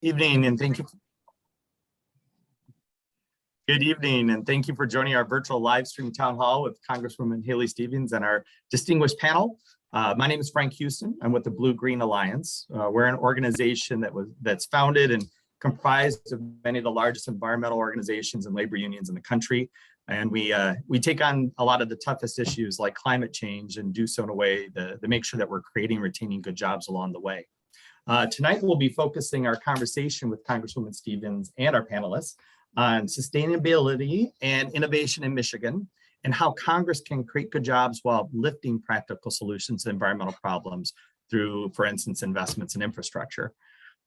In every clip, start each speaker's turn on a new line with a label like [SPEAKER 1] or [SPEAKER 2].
[SPEAKER 1] Evening, and thank you. Good evening, and thank you for joining our virtual live stream town hall with Congresswoman Haley Stevens and our distinguished panel. My name is Frank Houston. I'm with the Blue-Green Alliance. We're an organization that's founded and comprised of many of the largest environmental organizations and labor unions in the country. And we take on a lot of the toughest issues like climate change and do so in a way to make sure that we're creating and retaining good jobs along the way. Tonight, we'll be focusing our conversation with Congresswoman Stevens and our panelists on sustainability and innovation in Michigan and how Congress can create good jobs while lifting practical solutions to environmental problems through, for instance, investments in infrastructure.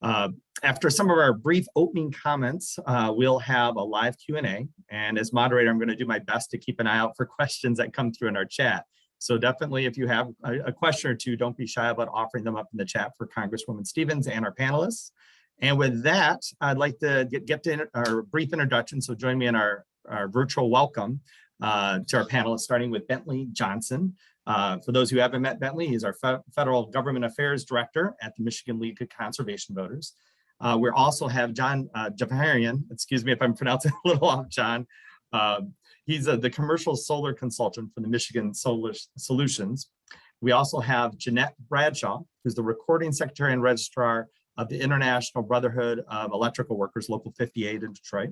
[SPEAKER 1] After some of our brief opening comments, we'll have a live Q&A. And as moderator, I'm going to do my best to keep an eye out for questions that come through in our chat. So definitely, if you have a question or two, don't be shy about offering them up in the chat for Congresswoman Stevens and our panelists. And with that, I'd like to get to our brief introduction. So join me in our virtual welcome to our panelists, starting with Bentley Johnson. For those who haven't met Bentley, he's our Federal Government Affairs Director at the Michigan League of Conservation Voters. We also have John Jevahirian, excuse me if I'm pronouncing it a little off, John. He's the commercial solar consultant for the Michigan Solar Solutions. We also have Jeannette Bradshaw, who's the recording secretary and registrar of the International Brotherhood of Electrical Workers, Local 58 in Detroit.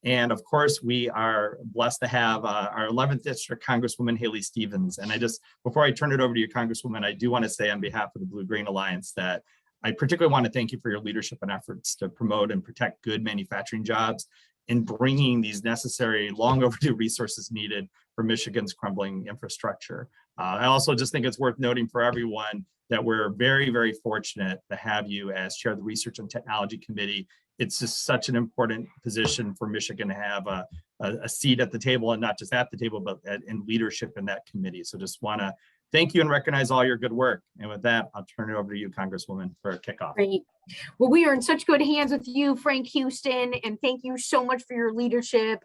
[SPEAKER 1] And of course, we are blessed to have our 11th District Congresswoman Haley Stevens. And before I turn it over to you, Congresswoman, I do want to say on behalf of the Blue-Green Alliance that I particularly want to thank you for your leadership and efforts to promote and protect good manufacturing jobs in bringing these necessary, long overdue resources needed for Michigan's crumbling infrastructure. I also just think it's worth noting for everyone that we're very, very fortunate to have you as chair of the Research and Technology Committee. It's just such an important position for Michigan to have a seat at the table, and not just at the table, but in leadership in that committee. So just want to thank you and recognize all your good work. And with that, I'll turn it over to you, Congresswoman, for a kickoff.
[SPEAKER 2] Great. Well, we are in such good hands with you, Frank Houston, and thank you so much for your leadership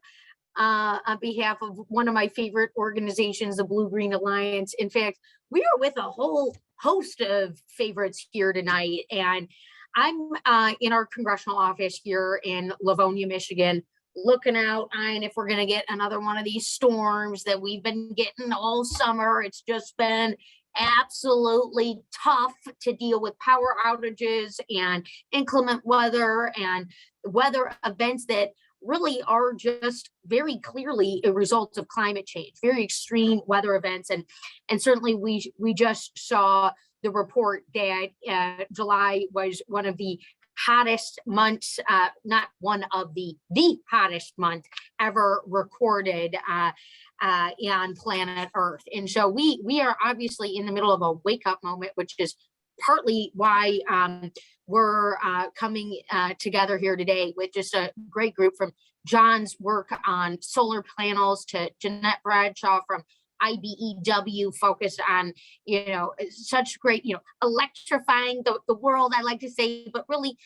[SPEAKER 2] on behalf of one of my favorite organizations, the Blue-Green Alliance. In fact, we are with a whole host of favorites here tonight, and I'm in our congressional office here in Livonia, Michigan, looking out on if we're going to get another one of these storms that we've been getting all summer. It's just been absolutely tough to deal with power outages and inclement weather and weather events that really are just very clearly a result of climate change, very extreme weather events. And certainly we just saw the report that July was one of the hottest months, not one of the hottest month ever recorded on planet Earth. And so we are obviously in the middle of a wake-up moment, which is partly why we're coming together here today with just a great group, from John's work on solar panels to Jeannette Bradshaw from IBEW, focused on, such great, electrifying the world, I like to say, but really,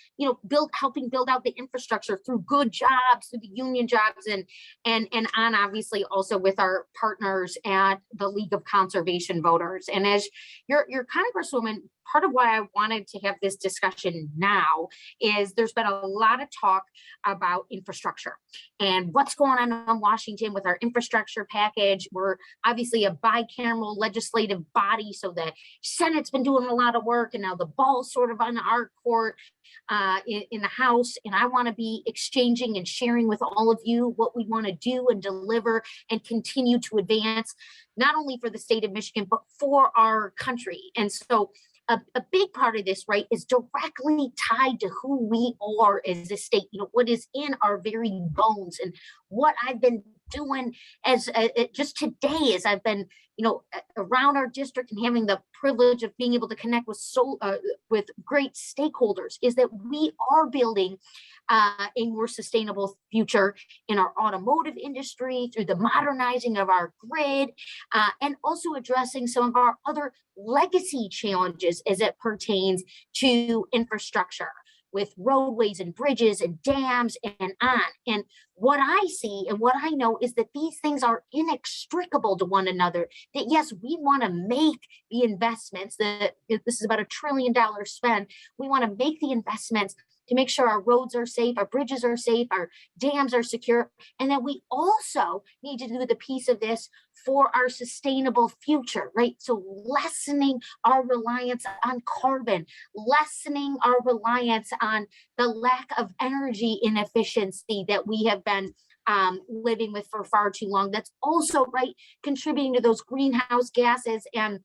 [SPEAKER 2] helping build out the infrastructure through good jobs, through the union jobs, and on obviously also with our partners at the League of Conservation Voters. And as your Congresswoman, part of why I wanted to have this discussion now is there's been a lot of talk about infrastructure and what's going on in Washington with our infrastructure package. We're obviously a bicameral legislative body, so the Senate's been doing a lot of work, and now the ball's sort of on our court in the House. And I want to be exchanging and sharing with all of you what we want to do and deliver and continue to advance, not only for the state of Michigan, but for our country. And so a big part of this, right, is directly tied to who we are as a state, what is in our very bones. And what I've been doing as just today, as I've been, around our district and having the privilege of being able to connect with great stakeholders, is that we are building a more sustainable future in our automotive industry through the modernizing of our grid, and also addressing some of our other legacy challenges as it pertains to infrastructure, with roadways and bridges and dams and on. And what I see and what I know is that these things are inextricable to one another. That yes, we want to make the investments, that this is about $1 trillion spend. We want to make the investments to make sure our roads are safe, our bridges are safe, our dams are secure. And then we also need to do the piece of this for our sustainable future, right? So lessening our reliance on carbon, lessening our reliance on the lack of energy inefficiency that we have been living with for far too long. That's also, right, contributing to those greenhouse gases and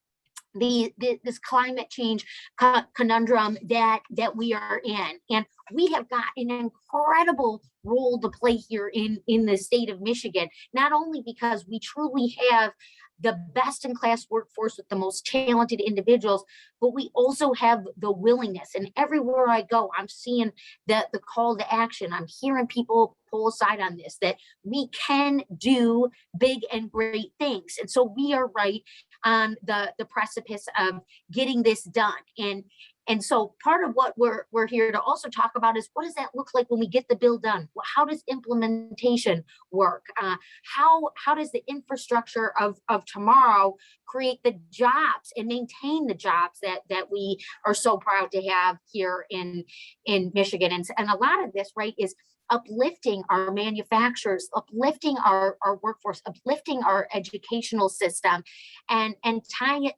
[SPEAKER 2] this climate change conundrum that we are in. And we have got an incredible role to play here in the state of Michigan, not only because we truly have the best in class workforce with the most talented individuals, but we also have the willingness. And everywhere I go, I'm seeing the call to action. I'm hearing people pull aside on this, that we can do big and great things. And so we are right on the precipice of getting this done. And so part of what we're here to also talk about is, what does that look like when we get the bill done? How does implementation work? How does the infrastructure of tomorrow create the jobs and maintain the jobs that we are so proud to have here in Michigan? And a lot of this, right, is uplifting our manufacturers, uplifting our workforce, uplifting our educational system, and tying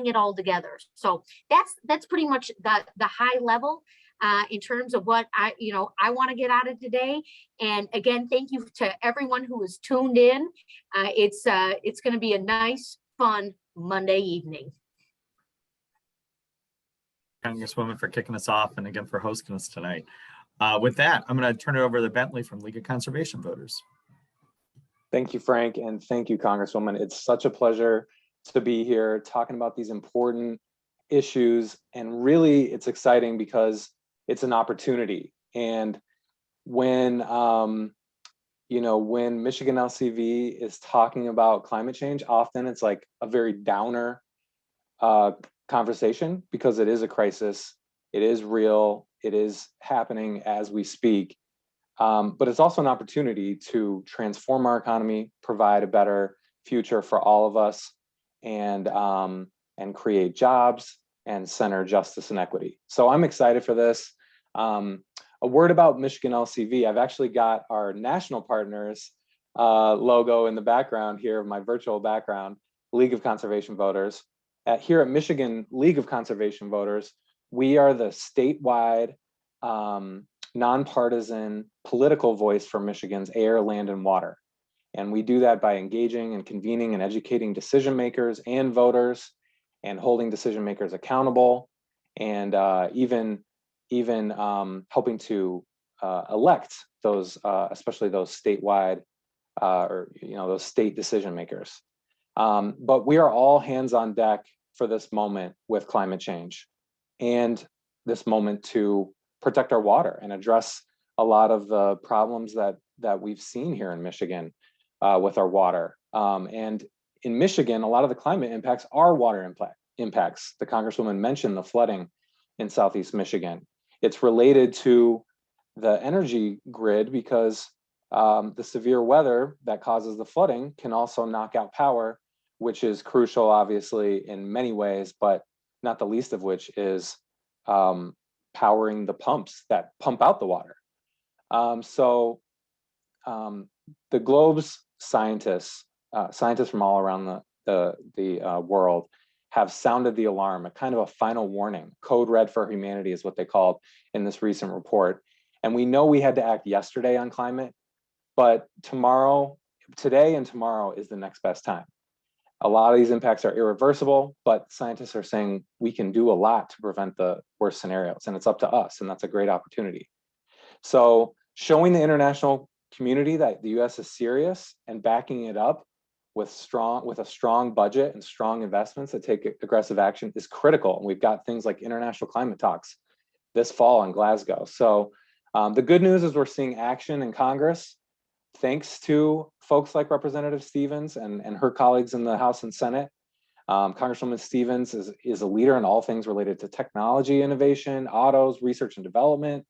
[SPEAKER 2] it all together. So that's pretty much the high level in terms of what I want to get out of today. And again, thank you to everyone who was tuned in. It's going to be a nice, fun Monday evening.
[SPEAKER 1] Congresswoman, for kicking us off, and again for hosting us tonight. With that, I'm going to turn it over to Bentley from League of Conservation Voters.
[SPEAKER 3] Thank you, Frank, and thank you, Congresswoman. It's such a pleasure to be here talking about these important issues, and really it's exciting because it's an opportunity. And when when Michigan LCV is talking about climate change, often it's like a very downer conversation, because it is a crisis, it is real, it is happening as we speak. But it's also an opportunity to transform our economy, provide a better future for all of us, and create jobs and center justice and equity. So I'm excited for this. A word about Michigan LCV. I've actually got our national partners logo in the background here, my virtual background, League of Conservation Voters. Here at Michigan League of Conservation Voters, we are the statewide nonpartisan political voice for Michigan's air, land, and water. And we do that by engaging and convening and educating decision makers and voters, and holding decision makers accountable, and even helping to elect those, especially those statewide those state decision makers. But we are all hands on deck for this moment with climate change, and this moment to protect our water and address a lot of the problems that we've seen here in Michigan with our water. And in Michigan, a lot of the climate impacts are water impacts. The Congresswoman mentioned the flooding in Southeast Michigan. It's related to the energy grid, because the severe weather that causes the flooding can also knock out power, which is crucial, obviously, in many ways, but not the least of which is powering the pumps that pump out the water. The globe's scientists from all around the world have sounded the alarm, a kind of a final warning. Code red for humanity is what they called in this recent report. And we know we had to act yesterday on climate, but today and tomorrow is the next best time. A lot of these impacts are irreversible, but scientists are saying we can do a lot to prevent the worst scenarios, and it's up to us, and that's a great opportunity. So showing the international community that the US is serious, and backing it up with a strong budget and strong investments that take aggressive action is critical. And we've got things like international climate talks this fall in Glasgow. So the good news is we're seeing action in Congress, thanks to folks like Representative Stevens and her colleagues in the House and Senate. Congresswoman Stevens is a leader in all things related to technology innovation, autos, research and development.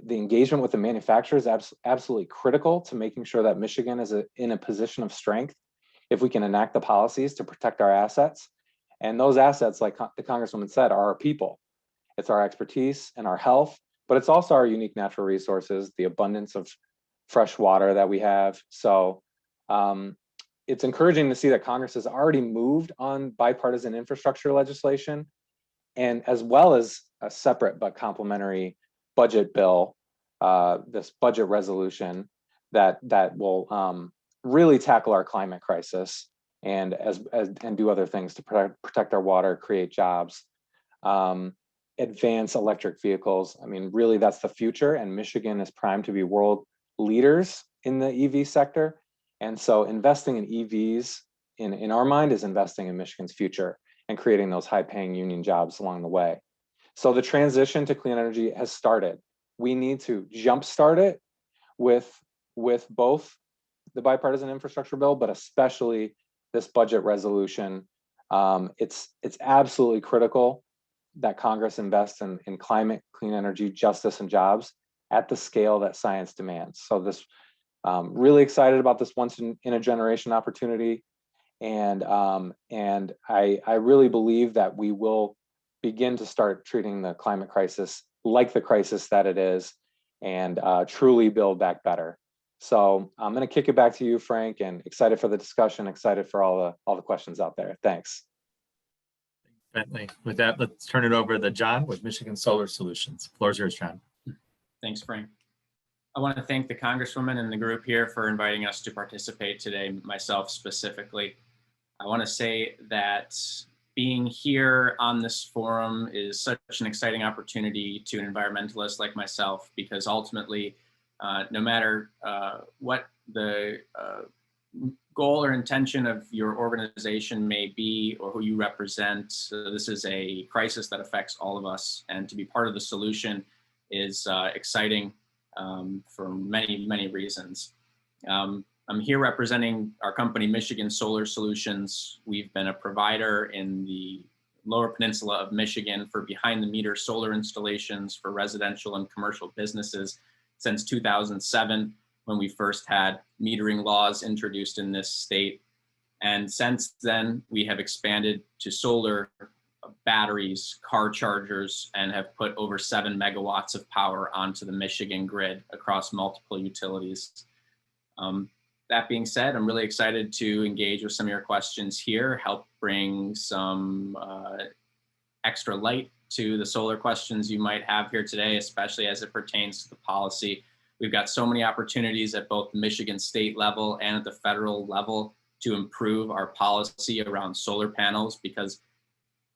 [SPEAKER 3] The engagement with the manufacturers is absolutely critical to making sure that Michigan is in a position of strength if we can enact the policies to protect our assets. And those assets, like the Congresswoman said, are our people. It's our expertise and our health, but it's also our unique natural resources, the abundance of fresh water that we have. So it's encouraging to see that Congress has already moved on bipartisan infrastructure legislation, and as well as a separate but complementary budget bill, this budget resolution that will really tackle our climate crisis and do other things to protect our water, create jobs, advance electric vehicles. I mean, really, that's the future, and Michigan is primed to be world leaders in the EV sector. And so investing in EVs in our mind is investing in Michigan's future and creating those high-paying union jobs along the way. So the transition to clean energy has started. We need to jumpstart it with both the bipartisan infrastructure bill, but especially this budget resolution. It's absolutely critical that Congress invests in climate, clean energy, justice, and jobs at the scale that science demands. So this really excited about this once in a generation opportunity. And I really believe that we will begin to start treating the climate crisis like the crisis that it is, and truly build back better. So I'm going to kick it back to you, Frank, and excited for the discussion, excited for all the questions out there. Thanks.
[SPEAKER 1] Bentley. With that, let's turn it over to John with Michigan Solar Solutions. Floor is yours, John.
[SPEAKER 4] Thanks, Frank. I want to thank the Congresswoman and the group here for inviting us to participate today, myself specifically. I want to say that being here on this forum is such an exciting opportunity to an environmentalist like myself, because ultimately, no matter what the goal or intention of your organization may be or who you represent, this is a crisis that affects all of us, and to be part of the solution is exciting for many, many reasons. I'm here representing our company, Michigan Solar Solutions. We've been a provider in the Lower Peninsula of Michigan for behind-the-meter solar installations for residential and commercial businesses since 2007, when we first had metering laws introduced in this state. And since then, we have expanded to solar, batteries, car chargers, and have put over 7 megawatts of power onto the Michigan grid across multiple utilities. That being said, I'm really excited to engage with some of your questions here, help bring some extra light to the solar questions you might have here today, especially as it pertains to the policy. We've got so many opportunities at both the Michigan state level and at the federal level to improve our policy around solar panels,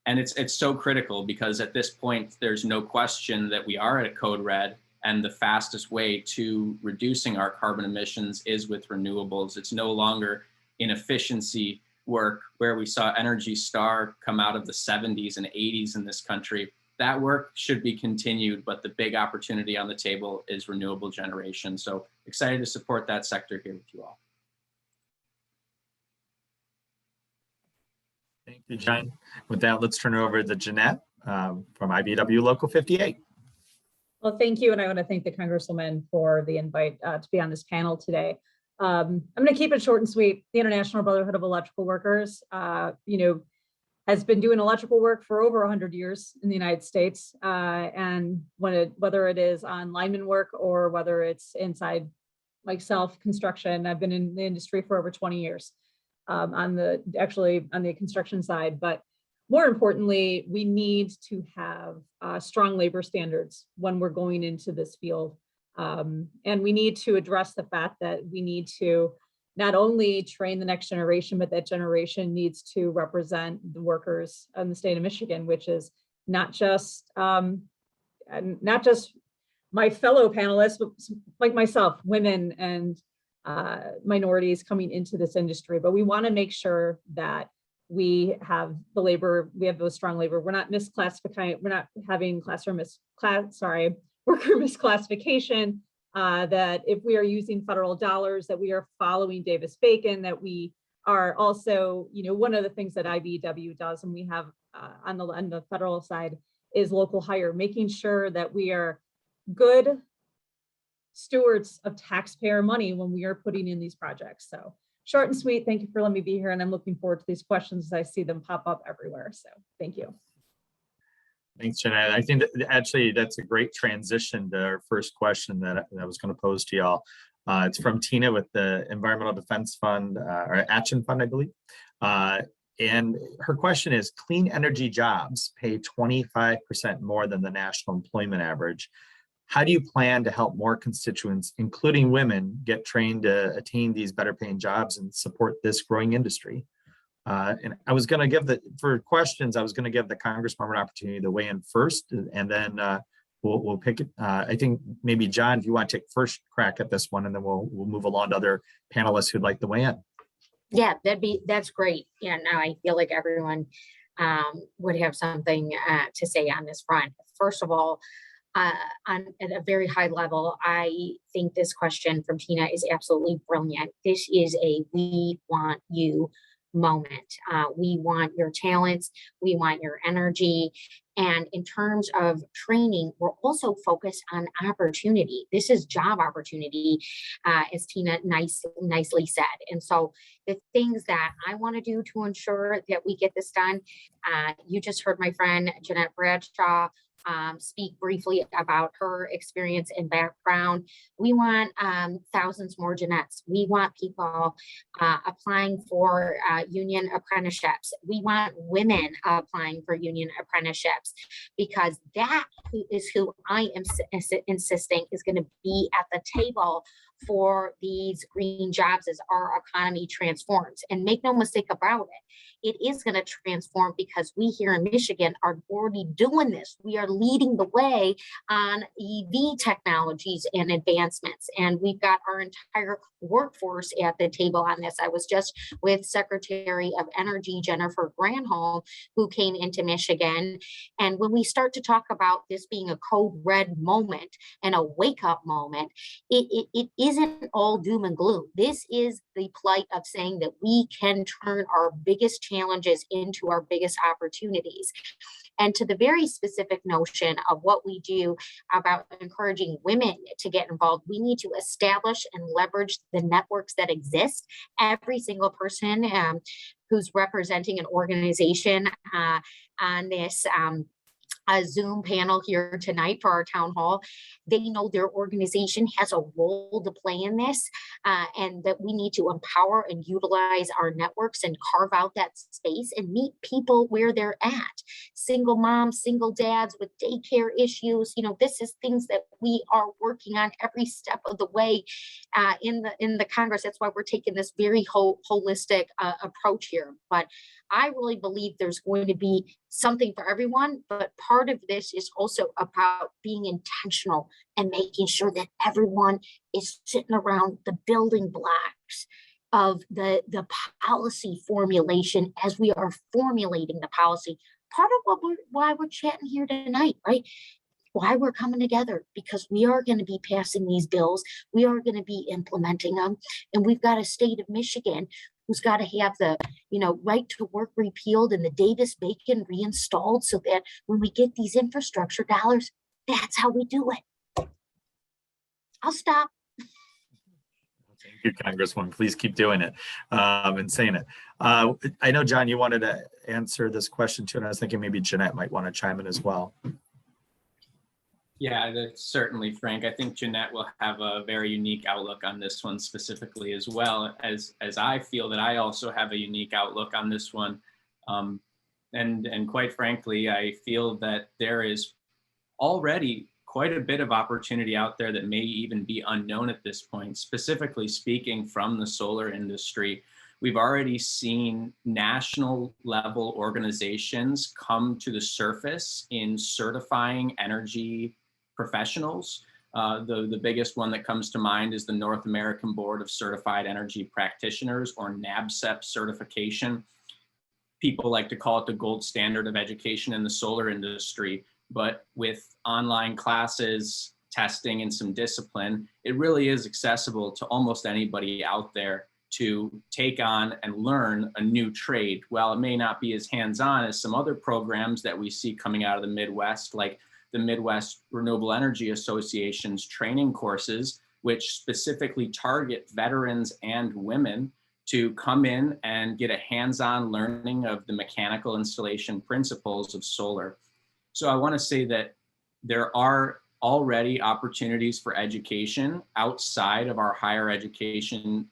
[SPEAKER 4] and it's so critical, because at this point, there's no question that we are at a code red, and the fastest way to reducing our carbon emissions is with renewables. It's no longer inefficiency work where we saw Energy Star come out of the 70s and 80s in this country. That work should be continued, but the big opportunity on the table is renewable generation. So excited to support that sector here with you all.
[SPEAKER 1] Thank you, John. With that, let's turn it over to Jeannette from IBEW Local 58.
[SPEAKER 5] Well, thank you. And I want to thank the Congresswoman for the invite to be on this panel today. I'm going to keep it short and sweet. The International Brotherhood of Electrical Workers, has been doing electrical work for over 100 years in the United States. And whether it is on lineman work or whether it's inside myself construction, I've been in the industry for over 20 years on the construction side. But more importantly, we need to have strong labor standards when we're going into this field. And we need to address the fact that we need to not only train the next generation, but that generation needs to represent the workers in the state of Michigan, which is not just my fellow panelists, but like myself, women and minorities coming into this industry. But we want to make sure that we have the labor, we have those strong labor. We're not misclassifying, we're not having worker misclassification, that if we are using federal dollars, that we are following Davis-Bacon, that we are also, one of the things that IBEW does, and we have on the federal side, is local hire, making sure that we are good stewards of taxpayer money when we are putting in these projects. So short and sweet, thank you for letting me be here, and I'm looking forward to these questions as I see them pop up everywhere. So thank you.
[SPEAKER 1] Thanks, Jeannette. I think that actually that's a great transition to our first question that I was going to pose to y'all. It's from Tina with the Environmental Defense Fund, or Action Fund, I believe. And her question is, clean energy jobs pay 25% more than the national employment average. How do you plan to help more constituents, including women, get trained to attain these better paying jobs and support this growing industry? And I was going to give for questions, I was going to give the Congresswoman an opportunity to weigh in first, and then we'll pick it. I think maybe John, if you want to take first crack at this one, and then we'll move along to other panelists who'd like to weigh in.
[SPEAKER 2] Yeah, that's great. Yeah, now I feel like everyone would have something to say on this front. First of all, at a very high level, I think this question from Tina is absolutely brilliant. This is a we want you moment. We want your talents, we want your energy. And in terms of training, we're also focused on opportunity. This is job opportunity, as Tina nicely said. And so the things that I want to do to ensure that we get this done, you just heard my friend Jeannette Bradshaw speak briefly about her experience and background. We want thousands more Jeanettes. We want people applying for union apprenticeships. We want women applying for union apprenticeships, because that is who I am insisting is going to be at the table for these green jobs as our economy transforms. And make no mistake about it, it is going to transform because we here in Michigan are already doing this. We are leading the way on EV technologies and advancements. And we've got our entire workforce at the table on this. I was just with Secretary of Energy, Jennifer Granholm, who came into Michigan. And when we start to talk about this being a code red moment and a wake up moment, it isn't all doom and gloom. This is the plight of saying that we can turn our biggest challenges into our biggest opportunities. And to the very specific notion of what we do about encouraging women to get involved, we need to establish and leverage the networks that exist. Every single person who's representing an organization on this a Zoom panel here tonight for our town hall, they know their organization has a role to play in this, and that we need to empower and utilize our networks and carve out that space and meet people where they're at. Single moms, single dads with daycare issues, this is things that we are working on every step of the way in the Congress. That's why we're taking this very holistic approach here. But I really believe there's going to be something for everyone, but part of this is also about being intentional and making sure that everyone is sitting around the building blocks of the policy formulation as we are formulating the policy. Part of why we're chatting here tonight, right? Why we're coming together, because we are going to be passing these bills. We are going to be implementing them. And we've got a state of Michigan who's got to have the, right to work repealed and the Davis-Bacon reinstalled, so that when we get these infrastructure dollars, that's how we do it. I'll stop.
[SPEAKER 1] Thank you, Congresswoman. Please keep doing it and saying it. I know, John, you wanted to answer this question too, and I was thinking maybe Jeannette might want to chime in as well.
[SPEAKER 4] Yeah, that's certainly, Frank. I think Jeannette will have a very unique outlook on this one specifically, as well as I feel that I also have a unique outlook on this one. And quite frankly, I feel that there is already quite a bit of opportunity out there that may even be unknown at this point. Specifically speaking, from the solar industry, we've already seen national level organizations come to the surface in certifying energy professionals. The biggest one that comes to mind is the North American Board of Certified Energy Practitioners, or NABCEP certification. People like to call it the gold standard of education in the solar industry, but with online classes, testing, and some discipline, it really is accessible to almost anybody out there to take on and learn a new trade. While it may not be as hands-on as some other programs that we see coming out of the Midwest, like the Midwest Renewable Energy Association's training courses, which specifically target veterans and women to come in and get a hands-on learning of the mechanical installation principles of solar. So I want to say that there are already opportunities for education outside of our higher education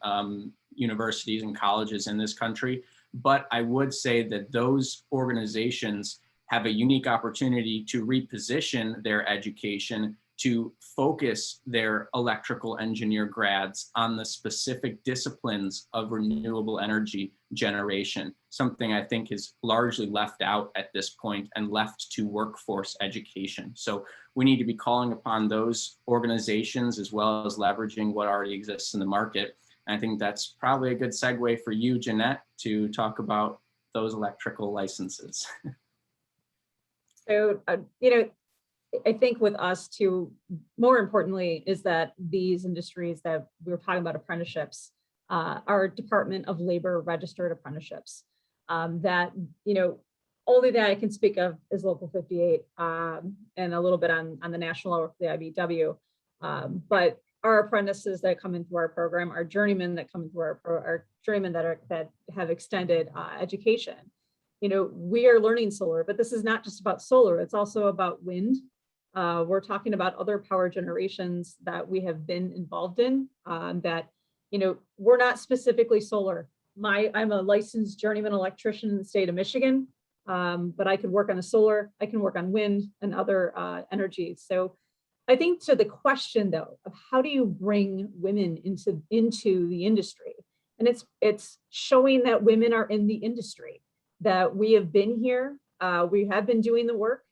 [SPEAKER 4] universities and colleges in this country. But I would say that those organizations have a unique opportunity to reposition their education to focus their electrical engineer grads on the specific disciplines of renewable energy generation, something I think is largely left out at this point and left to workforce education. So we need to be calling upon those organizations as well as leveraging what already exists in the market. And I think that's probably a good segue for you, Jeannette, to talk about those electrical licenses.
[SPEAKER 5] So, I think with us too, more importantly, is that these industries that we were talking about, apprenticeships, are Department of Labor registered apprenticeships. That, only that I can speak of is Local 58, and a little bit on the national level, the IBEW. But our apprentices that come into our program, our journeymen that come into our journeymen that have extended education. We are learning solar, but this is not just about solar. It's also about wind. We're talking about other power generations that we have been involved in that, we're not specifically solar. I'm a licensed journeyman electrician in the state of Michigan, but I could work on a solar, I can work on wind and other energies. So I think to the question though, of how do you bring women into the industry? And it's showing that women are in the industry, that we have been here, we have been doing the work.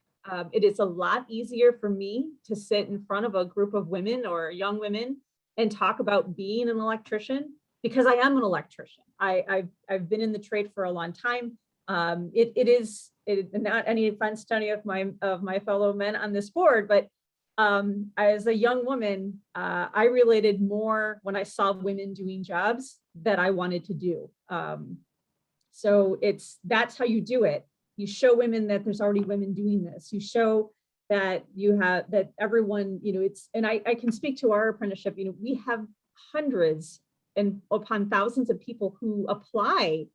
[SPEAKER 5] It is a lot easier for me to sit in front of a group of women or young women and talk about being an electrician because I am an electrician. I've been in the trade for a long time. It is not any offense to any of my fellow men on this board, but as a young woman, I related more when I saw women doing jobs that I wanted to do. So that's how you do it. You show women that there's already women doing this. You show that that everyone, and I can speak to our apprenticeship, we have hundreds and upon thousands of people who apply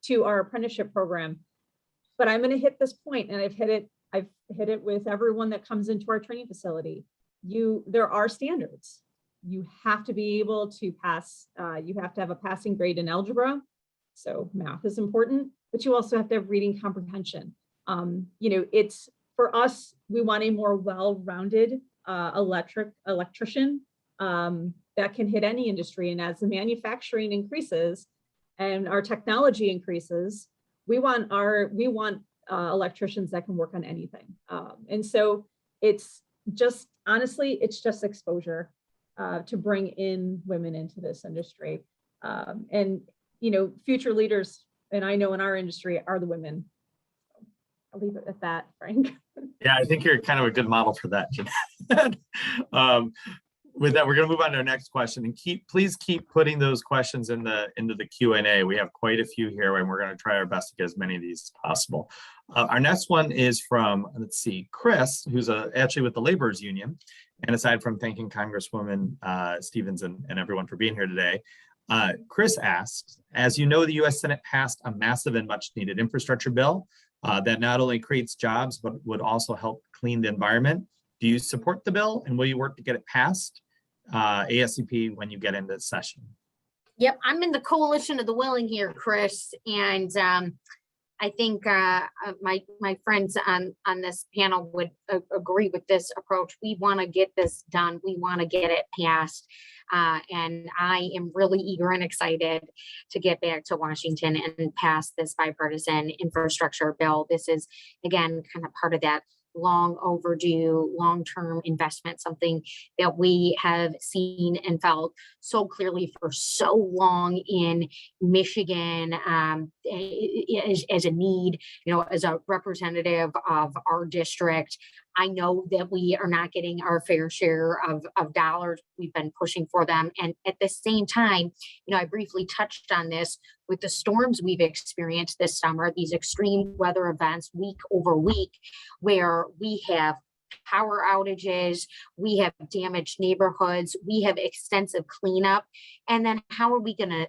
[SPEAKER 5] to our apprenticeship program. But I'm going to hit this point, and I've hit it with everyone that comes into our training facility. There are standards. You have to be able to pass, you have to have a passing grade in algebra. So math is important, but you also have to have reading comprehension. It's for us, we want a more well-rounded electrician that can hit any industry. And as the manufacturing increases and our technology increases, we want electricians that can work on anything. And so it's just, honestly, it's just exposure to bring in women into this industry. And future leaders, and I know in our industry, are the women. I'll leave it at that, Frank.
[SPEAKER 1] Yeah, I think you're kind of a good model for that, Jeannette. With that, we're going to move on to our next question, and please keep putting those questions into the Q&A. We have quite a few here, and we're going to try our best to get as many of these as possible. Our next one is from, let's see, Chris, who's actually with the Laborers Union. And aside from thanking Congresswoman Stevens and everyone for being here today, Chris asks, as you know, the U.S. Senate passed a massive and much needed infrastructure bill that not only creates jobs, but would also help clean the environment. Do you support the bill, and will you work to get it passed ASAP when you get into session?
[SPEAKER 2] Yep, I'm in the coalition of the willing here, Chris, and I think my friends on this panel would agree with this approach. We want to get this done. We want to get it passed. And I am really eager and excited to get back to Washington and pass this bipartisan infrastructure bill. This is, again, kind of part of that long overdue, long-term investment, something that we have seen and felt so clearly for so long in Michigan as a need, as a representative of our district. I know that we are not getting our fair share of dollars. We've been pushing for them. And at the same time, I briefly touched on this with the storms we've experienced this summer, these extreme weather events week over week, where we have power outages, we have damaged neighborhoods, we have extensive cleanup. And then how are we going to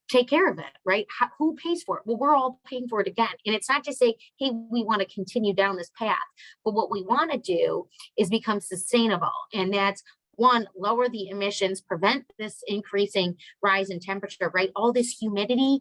[SPEAKER 2] take care of it, right? Who pays for it? Well, we're all paying for it again. And it's not just say, hey, we want to continue down this path, but what we want to do is become sustainable. And that's one, lower the emissions, prevent this increasing rise in temperature, right? All this humidity,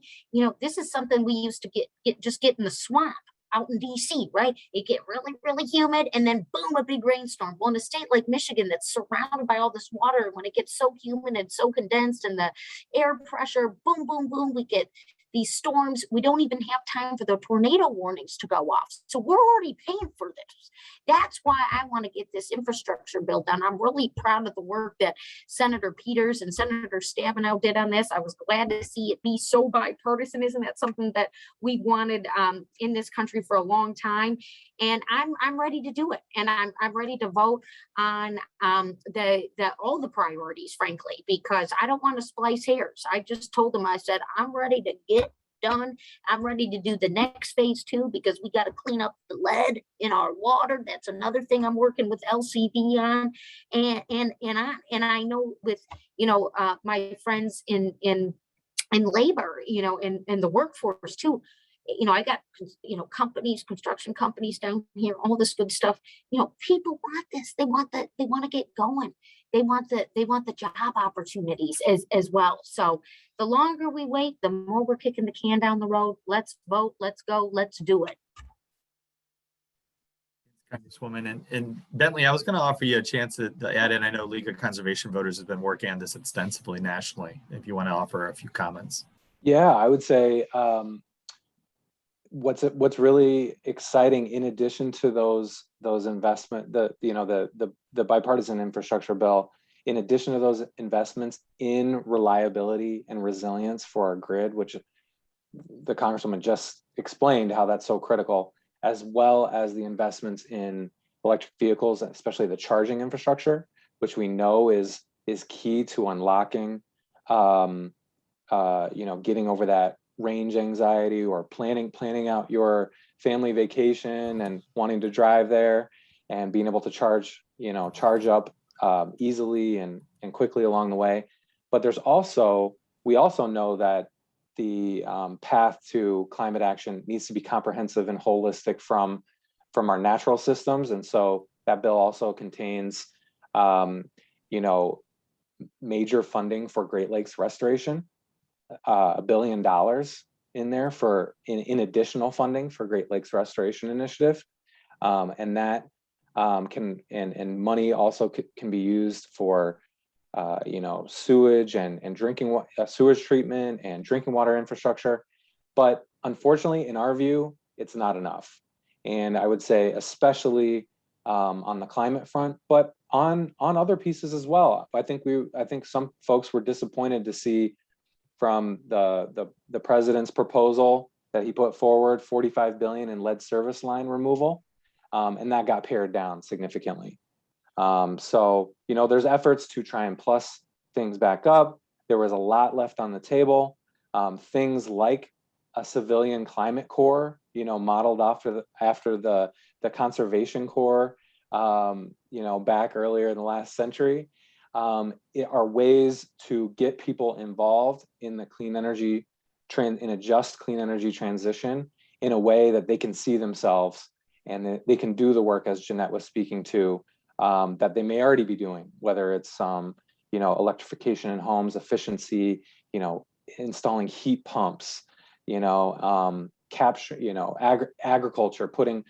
[SPEAKER 2] this is something we used to get in the swamp out in DC, right? It get really, really humid and then boom, a big rainstorm. Well, in a state like Michigan that's surrounded by all this water, when it gets so humid and so condensed and the air pressure, boom, boom, boom, we get these storms. We don't even have time for the tornado warnings to go off. So we're already paying for this. That's why I want to get this infrastructure bill done. I'm really proud of the work that Senator Peters and Senator Stabenow did on this. I was glad to see it be so bipartisan. Isn't that something that we wanted in this country for a long time? And I'm ready to do it. And I'm ready to vote on all the priorities, frankly, because I don't want to splice hairs. I just told them, I said, I'm ready to get done. I'm ready to do the next phase too, because we got to clean up the lead in our water. That's another thing I'm working with LCD on. And I know with, my friends in labor, in the workforce too, I got, companies, construction companies down here, all this good stuff. People want this. They want to get going. They want the job opportunities as well. So the longer we wait, the more we're kicking the can down the road. Let's vote. Let's go. Let's do it.
[SPEAKER 1] Congresswoman, and Bentley, I was going to offer you a chance to add in. I know League of Conservation Voters has been working on this extensively nationally. If you want to offer a few comments. Yeah,
[SPEAKER 3] I would say what's really exciting, in addition to those investment, the bipartisan infrastructure bill, in addition to those investments in reliability and resilience for our grid, which the Congresswoman just explained how that's so critical, as well as the investments in electric vehicles, especially the charging infrastructure, which we know is key to unlocking, getting over that range anxiety or planning out your family vacation and wanting to drive there and being able to charge up easily and quickly along the way. But we also know that the path to climate action needs to be comprehensive and holistic from our natural systems. And so that bill also contains, major funding for Great Lakes restoration, $1 billion in there in additional funding for Great Lakes Restoration Initiative. And that and money also can be used for sewage and drinking sewage treatment and drinking water infrastructure. But unfortunately, in our view, it's not enough. And I would say, especially on the climate front, but on other pieces as well. I think some folks were disappointed to see from the president's proposal that he put forward, $45 billion in lead service line removal, and that got pared down significantly. So there's efforts to try and plus things back up. There was a lot left on the table. Things like a civilian climate corps, modeled after the conservation corps, back earlier in the last century. Are ways to get people involved in the clean energy in a just clean energy transition in a way that they can see themselves and they can do the work, as Jeannette was speaking to, that they may already be doing, whether it's electrification in homes, efficiency, installing heat pumps, capture, agriculture, putting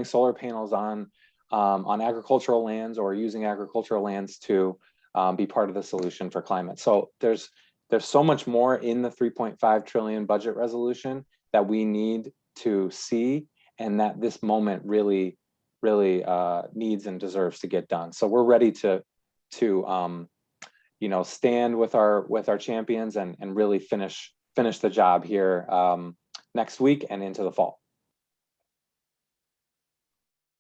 [SPEAKER 3] solar panels on agricultural lands or using agricultural lands to be part of the solution for climate. So there's so much more in the 3.5 trillion budget resolution that we need to see, and that this moment really needs and deserves to get done. So we're ready to stand with our champions and really finish the job here next week and into the fall.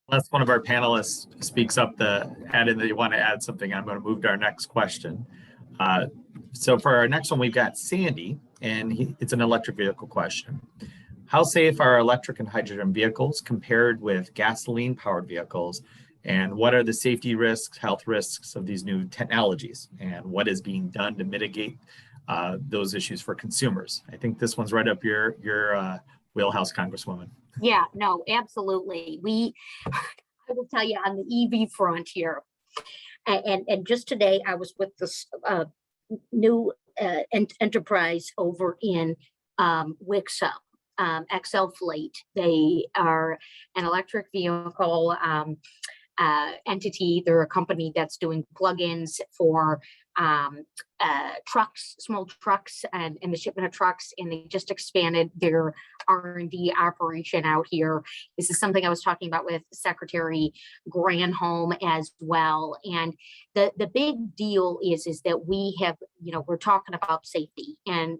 [SPEAKER 1] Unless one of our panelists speaks up add in that you want to add something, I'm going to move to our next question. So for our next one, we've got Sandy, and it's an electric vehicle question. How safe are electric and hydrogen vehicles compared with gasoline-powered vehicles? And what are the safety risks, health risks of these new technologies? And what is being done to mitigate those issues for consumers. I think this one's right up your wheelhouse, Congresswoman.
[SPEAKER 2] Yeah, no, absolutely. I will tell you on the EV front here, and just today I was with this new enterprise over in Wixa, XL Fleet. They are an electric vehicle entity. They're a company that's doing plugins for trucks, small trucks, and the shipment of trucks. And they just expanded their R&D operation out here. This is something I was talking about with Secretary Granholm as well. And the big deal is that we have, we're talking about safety, and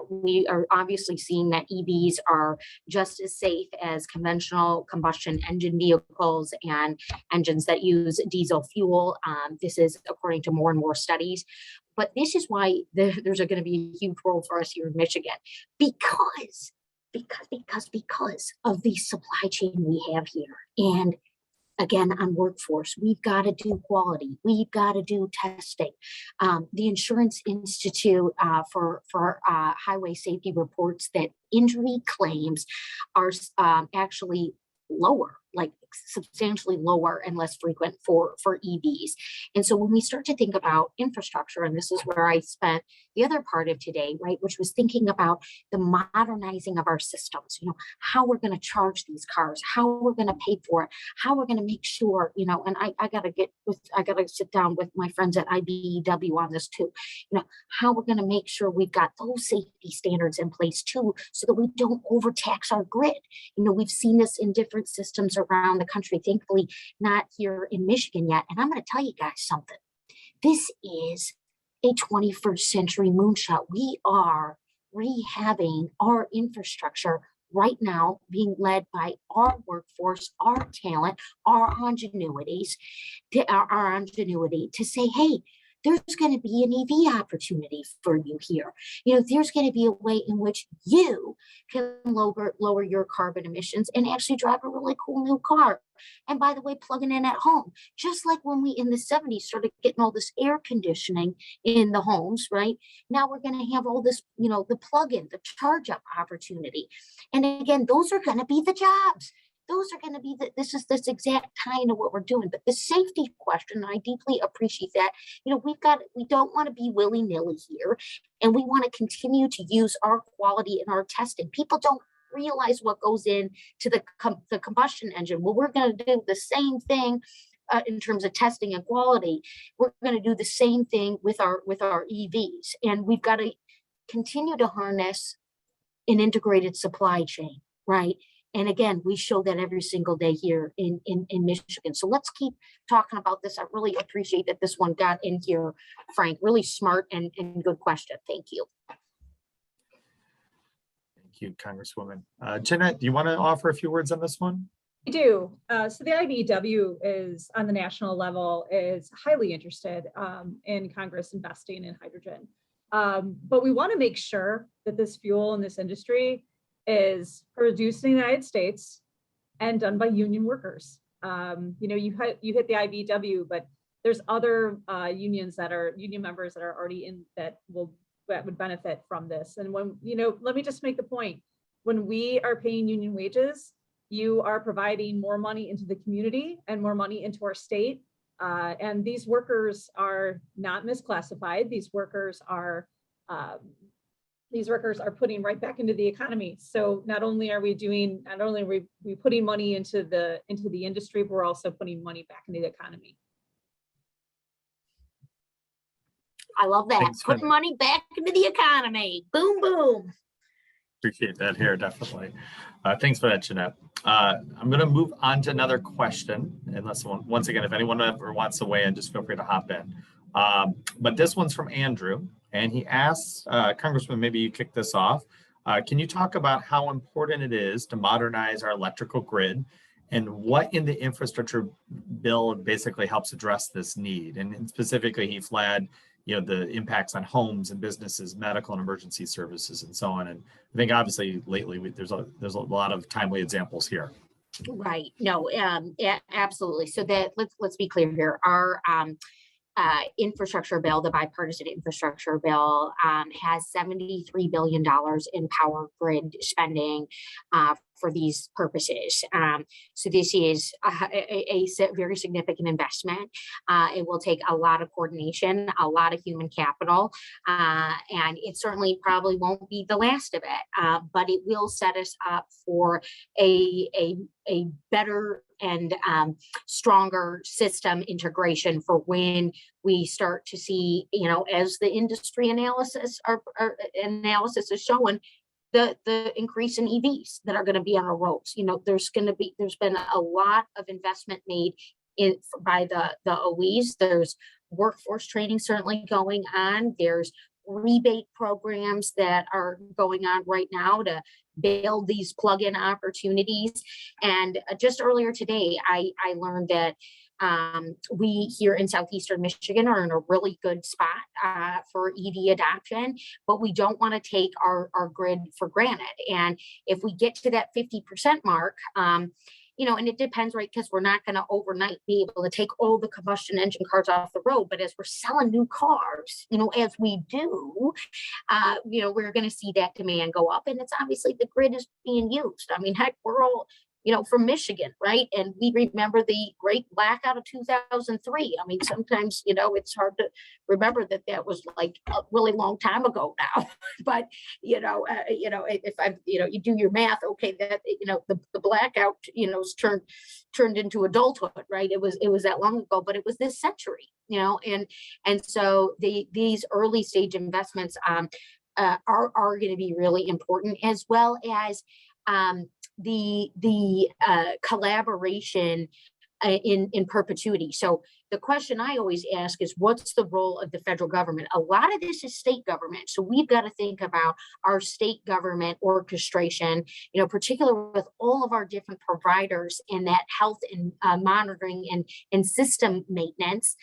[SPEAKER 2] we are obviously seeing that EVs are just as safe as conventional combustion engine vehicles and engines that use diesel fuel. This is according to more and more studies. But this is why there's going to be a huge role for us here in Michigan, because of the supply chain we have here. And again, on workforce, we've got to do quality. We've got to do testing. The Insurance Institute for Highway Safety reports that injury claims are actually lower, like substantially lower and less frequent for EVs. And so when we start to think about infrastructure, and this is where I spent the other part of today, right, which was thinking about the modernizing of our systems, how we're going to charge these cars, how we're going to pay for it, how we're going to make sure, and I got to sit down with my friends at IBEW on this too, how we're going to make sure we've got those safety standards in place too, so that we don't overtax our grid. We've seen this in different systems around the country, thankfully not here in Michigan yet. And I'm going to tell you guys something. This is a 21st century moonshot. We are rehabbing our infrastructure right now, being led by our workforce, our talent, our ingenuity to say, hey, there's going to be an EV opportunity for you here. There's going to be a way in which you can lower your carbon emissions and actually drive a really cool new car. And by the way, plugging in at home, just like when we in the 70s started getting all this air conditioning in the homes, right? Now we're going to have all this, the plug-in, the charge up opportunity. And again, those are going to be the jobs. Those are going to be this exact kind of what we're doing. But the safety question, I deeply appreciate that. We don't want to be willy-nilly here, and we want to continue to use our quality and our testing. People don't realize what goes into the combustion engine. Well, we're going to do the same thing in terms of testing and quality. We're going to do the same thing with our EVs, and we've got to continue to harness an integrated supply chain, right? And again, we show that every single day here in Michigan. So let's keep talking about this. I really appreciate that this one got in here, Frank. Really smart and good question. Thank you.
[SPEAKER 1] Thank you, Congresswoman. Jeannette, do you want to offer a few words on this one?
[SPEAKER 5] I do. So the IBEW is, on the national level, is highly interested in Congress investing in hydrogen. But we want to make sure that this fuel in this industry is produced in the United States and done by union workers. You hit the IBEW, but there's other union members that are already in that would benefit from this. And when, let me just make the point, when we are paying union wages, you are providing more money into the community and more money into our state. And these workers are not misclassified. These workers are putting right back into the economy. So not only are we putting money into the industry, but we're also putting money back into the economy.
[SPEAKER 2] I love that.
[SPEAKER 1] Thanks,
[SPEAKER 2] Put money back into the economy. Boom, boom.
[SPEAKER 1] Appreciate that here, definitely. Thanks for that, Jeannette. I'm going to move on to another question. Unless once again, if anyone ever wants to weigh in, just feel free to hop in. But this one's from Andrew, and he asks, Congressman, maybe you kick this off. Can you talk about how important it is to modernize our electrical grid, and what in the infrastructure bill basically helps address this need? And specifically, he flagged, the impacts on homes and businesses, medical and emergency services, and so on. And I think obviously lately there's a lot of timely examples here.
[SPEAKER 2] Right. No, absolutely. So that let's be clear here. Our infrastructure bill, the bipartisan infrastructure bill, has $73 billion in power grid spending for these purposes. So this is a very significant investment. It will take a lot of coordination, a lot of human capital, and it certainly probably won't be the last of it, but it will set us up for a better and stronger system integration for when we start to see, as the industry analysis is showing, the increase in EVs that are going to be on our roads. There's been a lot of investment made by the OEs. There's workforce training certainly going on. There's rebate programs that are going on right now to build these plug-in opportunities. And just earlier today, I learned that we here in Southeastern Michigan are in a really good spot for EV adoption, but we don't want to take our grid for granted. And if we get to that 50% mark, and it depends, right? Because we're not going to overnight be able to take all the combustion engine cars off the road. But as we're selling new cars, as we do, we're going to see that demand go up. And it's obviously the grid is being used. I mean, heck, we're all, from Michigan, right? And we remember the great blackout of 2003. I mean, sometimes, it's hard to remember that was like a really long time ago now. But, if you do your math, okay, that, the blackout, turned into adulthood, right? It was that long ago, but it was this century, and so these early stage investments are going to be really important, as well as the collaboration in perpetuity. So the question I always ask is, what's the role of the federal government? A lot of this is state government. So we've got to think about our state government orchestration, particularly with all of our different providers in that health and monitoring and system maintenance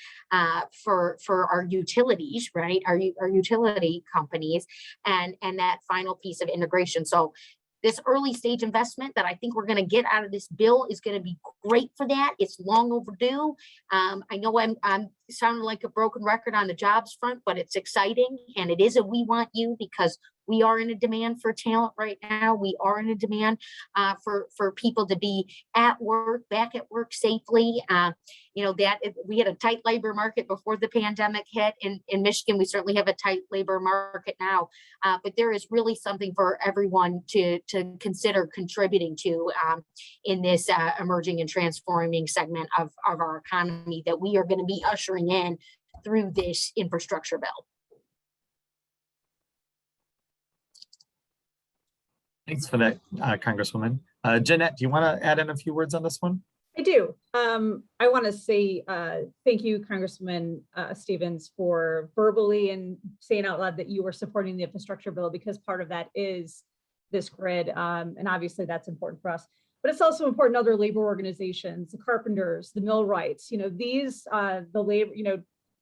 [SPEAKER 2] for our utilities, right? Our utility companies, and that final piece of integration. So this early stage investment that I think we're going to get out of this bill is going to be great for that. It's long overdue. I know I'm sounding like a broken record on the jobs front, but it's exciting. And it is a we want you, because we are in a demand for talent right now. We are in a demand for people to be at work, back at work safely. That we had a tight labor market before the pandemic hit in Michigan. We certainly have a tight labor market now, but there is really something for everyone to consider contributing to in this emerging and transforming segment of our economy that we are going to be ushering in through this infrastructure bill.
[SPEAKER 1] Thanks for that, Congresswoman. Jeannette, do you want to add in a few words on this one?
[SPEAKER 5] I do. I want to say thank you, Congresswoman Stevens, for verbally and saying out loud that you were supporting the infrastructure bill, because part of that is this grid. And obviously that's important for us. But it's also important to other labor organizations, the carpenters, the millwrights, these, the labor,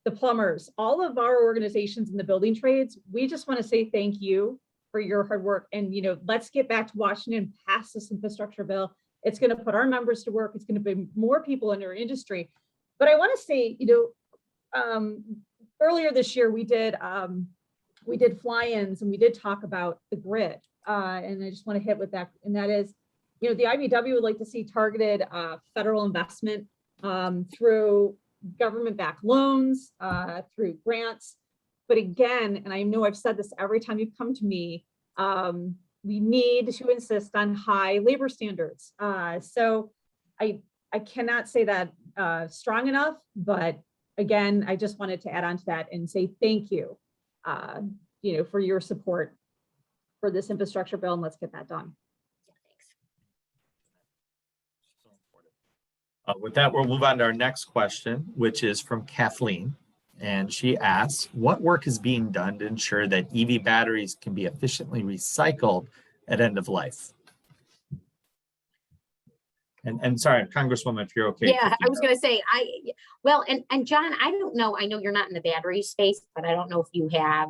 [SPEAKER 5] the plumbers, all of our organizations in the building trades. We just want to say thank you for your hard work. And, let's get back to Washington, pass this infrastructure bill. It's going to put our members to work. It's going to bring more people in our industry. But I want to say, earlier this year, we did fly-ins and we did talk about the grid. And I just want to hit with that. And that is, the IBEW would like to see targeted federal investment through government-backed loans, through grants. But again, and I know I've said this every time you've come to me, we need to insist on high labor standards. So I cannot say that strong enough, but again, I just wanted to add on to that and say thank you, for your support for this infrastructure bill, and let's get that done.
[SPEAKER 1] With that, we'll move on to our next question, which is from Kathleen. And she asks, what work is being done to ensure that EV batteries can be efficiently recycled at end of life? And sorry, Congresswoman, if you're okay.
[SPEAKER 2] Yeah, I was going to say, and John, I don't know. I know you're not in the battery space, but I don't know if you have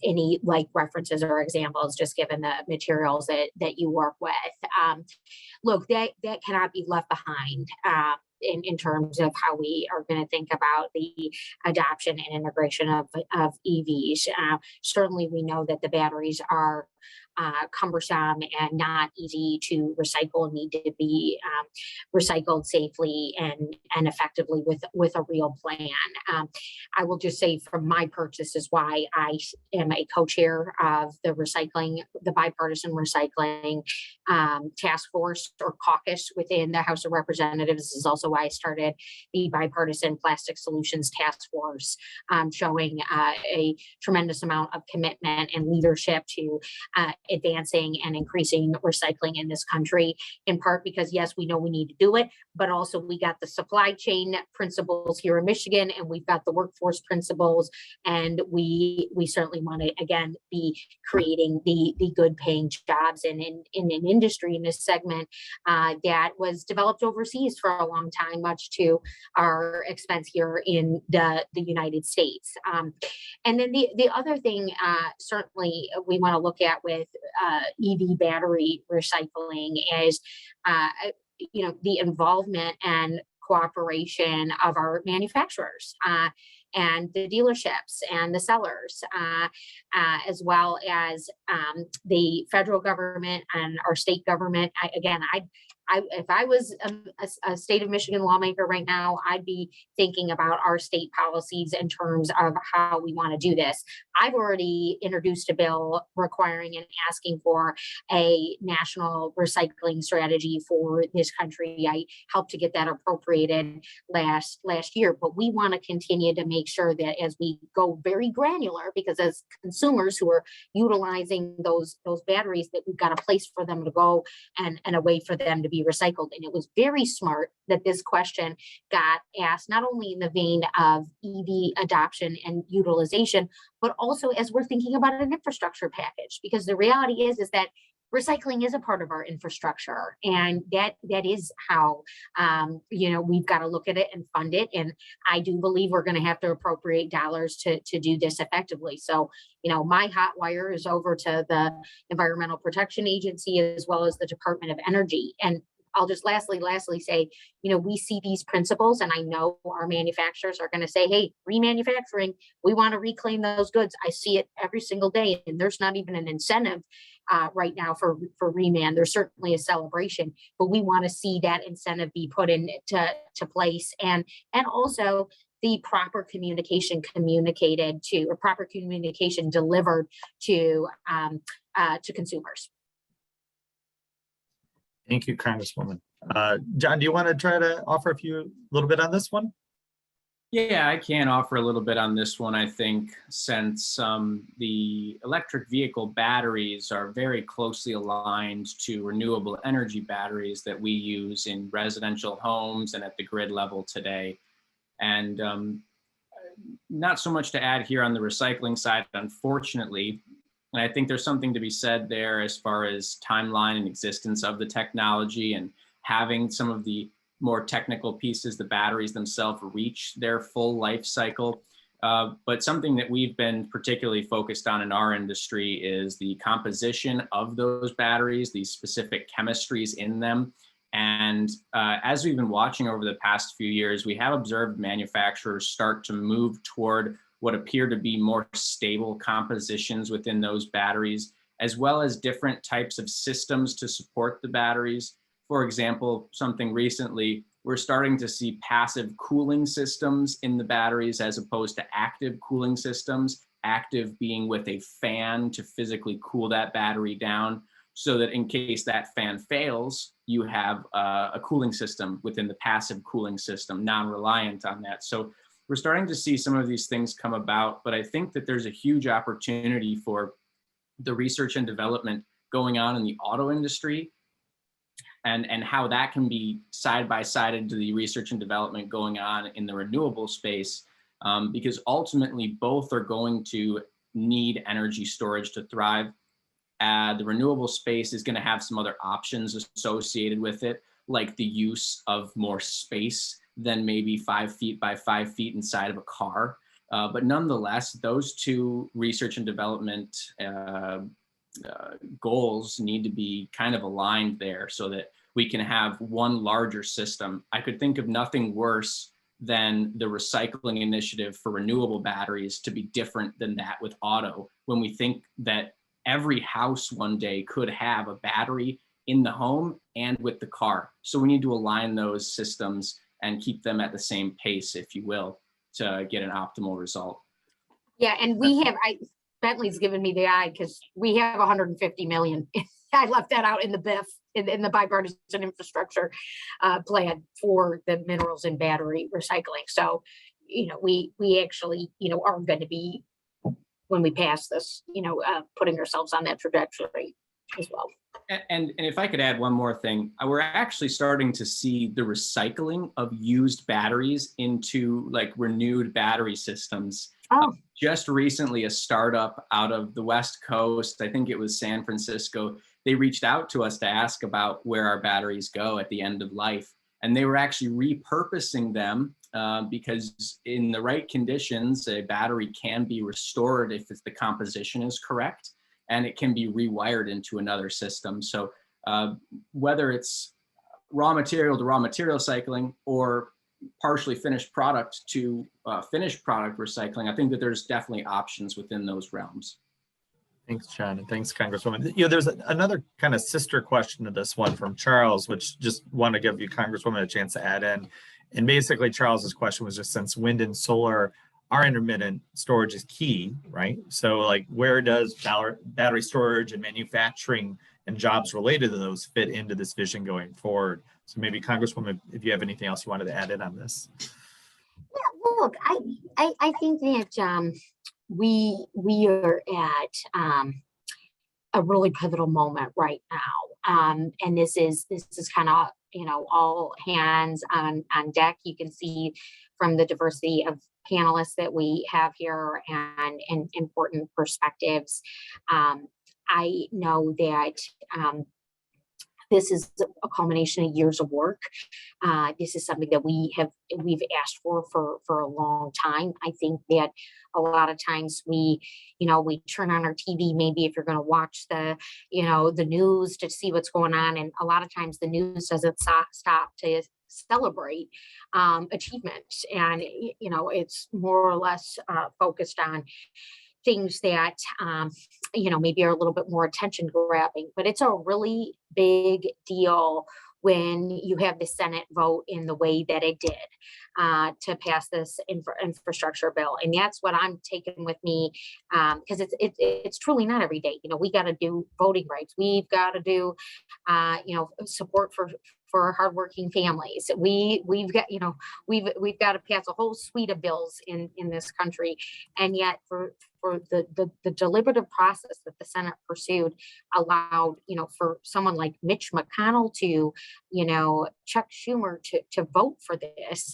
[SPEAKER 2] any references or examples, just given the materials that you work with. Look, that cannot be left behind. in terms of how we are going to think about the adoption and integration of EVs. Certainly, we know that the batteries are cumbersome and not easy to recycle and need to be recycled safely and effectively with a real plan. I will just say from my perch, this is why I am a co-chair of the bipartisan recycling task force or caucus within the House of Representatives. This is also why I started the bipartisan plastic solutions task force, showing a tremendous amount of commitment and leadership to advancing and increasing recycling in this country, in part because, yes, we know we need to do it, but also we got the supply chain principles here in Michigan, and we've got the workforce principles, and we certainly want to, again, be creating the good paying jobs in an industry in this segment that was developed overseas for a long time, much to our expense here in the United States. And then the other thing certainly we want to look at with EV battery recycling is the involvement and cooperation of our manufacturers and the dealerships and the sellers, as well as the federal government and our state government. If I was a state of Michigan lawmaker right now, I'd be thinking about our state policies in terms of how we want to do this. I've already introduced a bill requiring and asking for a national recycling strategy for this country. I helped to get that appropriated last year, but we want to continue to make sure that as we go very granular, because as consumers who are utilizing those batteries, that we've got a place for them to go and a way for them to be recycled. And it was very smart that this question got asked, not only in the vein of EV adoption and utilization, but also as we're thinking about an infrastructure package, because the reality is that recycling is a part of our infrastructure, and that is how we've got to look at it and fund it. And I do believe we're going to have to appropriate dollars to do this effectively. So my hot wire is over to the Environmental Protection Agency as well as the Department of Energy. And I'll just lastly say, we see these principles, and I know our manufacturers are going to say, hey, remanufacturing, we want to reclaim those goods. I see it every single day, and there's not even an incentive right now for reman. There's certainly a celebration, but we want to see that incentive be put into place, and also the proper communication communicated to, or proper communication delivered to consumers.
[SPEAKER 1] Thank you, Congresswoman. John, do you want to try to offer a little bit on this one?
[SPEAKER 4] Yeah, I can offer a little bit on this one. I think since the electric vehicle batteries are very closely aligned to renewable energy batteries that we use in residential homes and at the grid level today. And not so much to add here on the recycling side, unfortunately. And I think there's something to be said there as far as timeline and existence of the technology and having some of the more technical pieces, the batteries themselves, reach their full life cycle. But something that we've been particularly focused on in our industry is the composition of those batteries, these specific chemistries in them. And as we've been watching over the past few years, we have observed manufacturers start to move toward what appear to be more stable compositions within those batteries, as well as different types of systems to support the batteries. For example, something recently, we're starting to see passive cooling systems in the batteries as opposed to active cooling systems, active being with a fan to physically cool that battery down, so that in case that fan fails, you have a cooling system within the passive cooling system, non-reliant on that. So we're starting to see some of these things come about, but I think that there's a huge opportunity for the research and development going on in the auto industry, and how that can be side by side into the research and development going on in the renewable space, because ultimately both are going to need energy storage to thrive. The renewable space is going to have some other options associated with it, like the use of more space than maybe 5 feet by 5 feet inside of a car. But nonetheless, those two research and development goals need to be kind of aligned there, so that we can have one larger system. I could think of nothing worse than the recycling initiative for renewable batteries to be different than that with auto, when we think that every house one day could have a battery in the home and with the car. So we need to align those systems and keep them at the same pace, if you will, to get an optimal result.
[SPEAKER 2] Yeah, and we have, Bentley's given me the eye because we have 150 million. I left that out in the BIF, in the bipartisan infrastructure plan for the minerals and battery recycling. So, we actually, are going to be, when we pass this, putting ourselves on that trajectory as well.
[SPEAKER 4] And if I could add one more thing, we're actually starting to see the recycling of used batteries into like renewed battery systems.
[SPEAKER 2] Oh.
[SPEAKER 4] Just recently, a startup out of the West Coast, I think it was San Francisco, they reached out to us to ask about where our batteries go at the end of life. And they were actually repurposing them because in the right conditions, a battery can be restored if the composition is correct, and it can be rewired into another system. So whether it's raw material to raw material cycling or partially finished product to finished product recycling, I think that there's definitely options within those realms.
[SPEAKER 1] Thanks, John, and thanks, Congresswoman. There's another kind of sister question to this one from Charles, which just want to give you, Congresswoman, a chance to add in. And basically, Charles's question was just, since wind and solar are intermittent, storage is key, right? So like, where does battery storage and manufacturing and jobs related to those fit into this vision going forward? So maybe, Congresswoman, if you have anything else you wanted to add in on this.
[SPEAKER 2] Yeah, look, I think that we are at a really pivotal moment right now, and this is kind of all hands on deck. You can see from the diversity of panelists that we have here and important perspectives. I know that this is a culmination of years of work. This is something that we've asked for a long time. I think that a lot of times we turn on our TV, maybe if you're going to watch the news to see what's going on. And a lot of times the news doesn't stop to celebrate achievements. And, it's more or less focused on things that, maybe are a little bit more attention grabbing, but it's a really big deal when you have the Senate vote in the way that it did to pass this infrastructure bill. And that's what I'm taking with me, because it's truly not every day. We got to do voting rights. We've got to do, support for hardworking families. We've got, we've got to pass a whole suite of bills in this country. And yet for the deliberative process that the Senate pursued allowed, for someone like Mitch McConnell to, Chuck Schumer to vote for this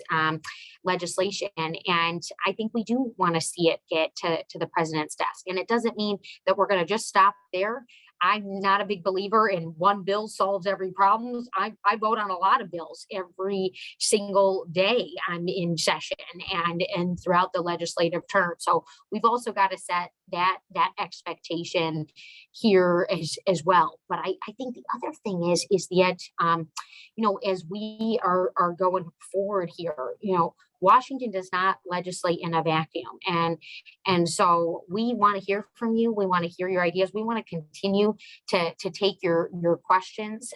[SPEAKER 2] legislation. And I think we do want to see it get to the president's desk. And it doesn't mean that we're going to just stop there. I'm not a big believer in one bill solves every problem. I vote on a lot of bills every single day I'm in session and throughout the legislative term. So we've also got to set that expectation here as well. But I think the other thing is that, as we are going forward here, Washington does not legislate in a vacuum. And so we want to hear from you. We want to hear your ideas. We want to continue to take your questions.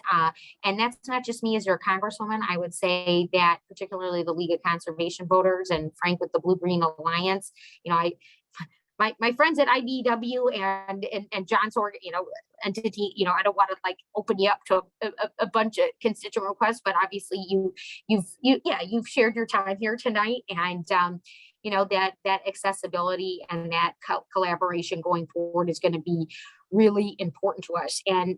[SPEAKER 2] And that's not just me as your Congresswoman. I would say that particularly the League of Conservation Voters and Frank with the Blue Green Alliance, my friends at IBEW and John's entity, I don't want to open you up to a bunch of constituent requests, but obviously you've shared your time here tonight, and that accessibility and that collaboration going forward is going to be really important to us. And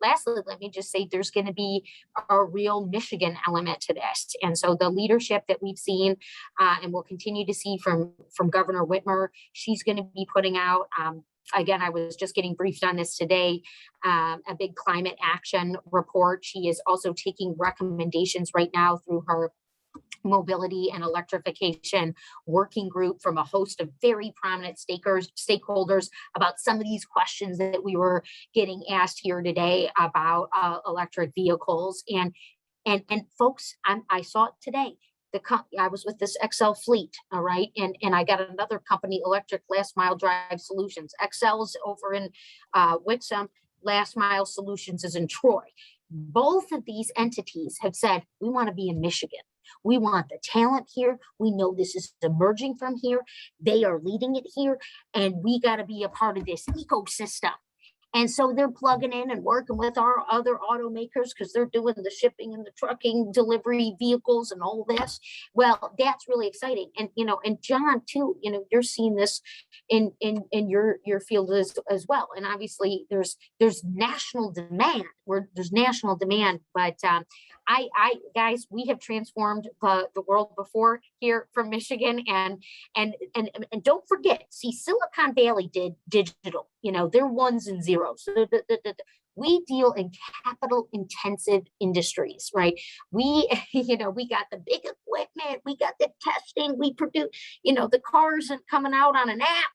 [SPEAKER 2] lastly, let me just say there's going to be a real Michigan element to this. And so the leadership that we've seen and we'll continue to see from Governor Whitmer, she's going to be putting out, again, I was just getting briefed on this today, a big climate action report. She is also taking recommendations right now through her mobility and electrification working group from a host of very prominent stakeholders about some of these questions that we were getting asked here today about electric vehicles. And folks, I saw it today. I was with this XL fleet, all right, and I got another company, Electric Last Mile Drive Solutions. XL's over in Wixom, Last Mile Solutions is in Troy. Both of these entities have said, we want to be in Michigan. We want the talent here. We know this is emerging from here. They are leading it here, and we got to be a part of this ecosystem. And so they're plugging in and working with our other automakers because they're doing the shipping and the trucking delivery vehicles and all this. Well, that's really exciting. And, and John too, you're seeing this in your field as well. And obviously there's national demand there's national demand, but guys, we have transformed the world before here from Michigan, and don't forget, see, Silicon Valley did digital, they're ones and zeros. So we deal in capital intensive industries, right? We, we got the big equipment, we got the testing, we produce, the cars are coming out on an app.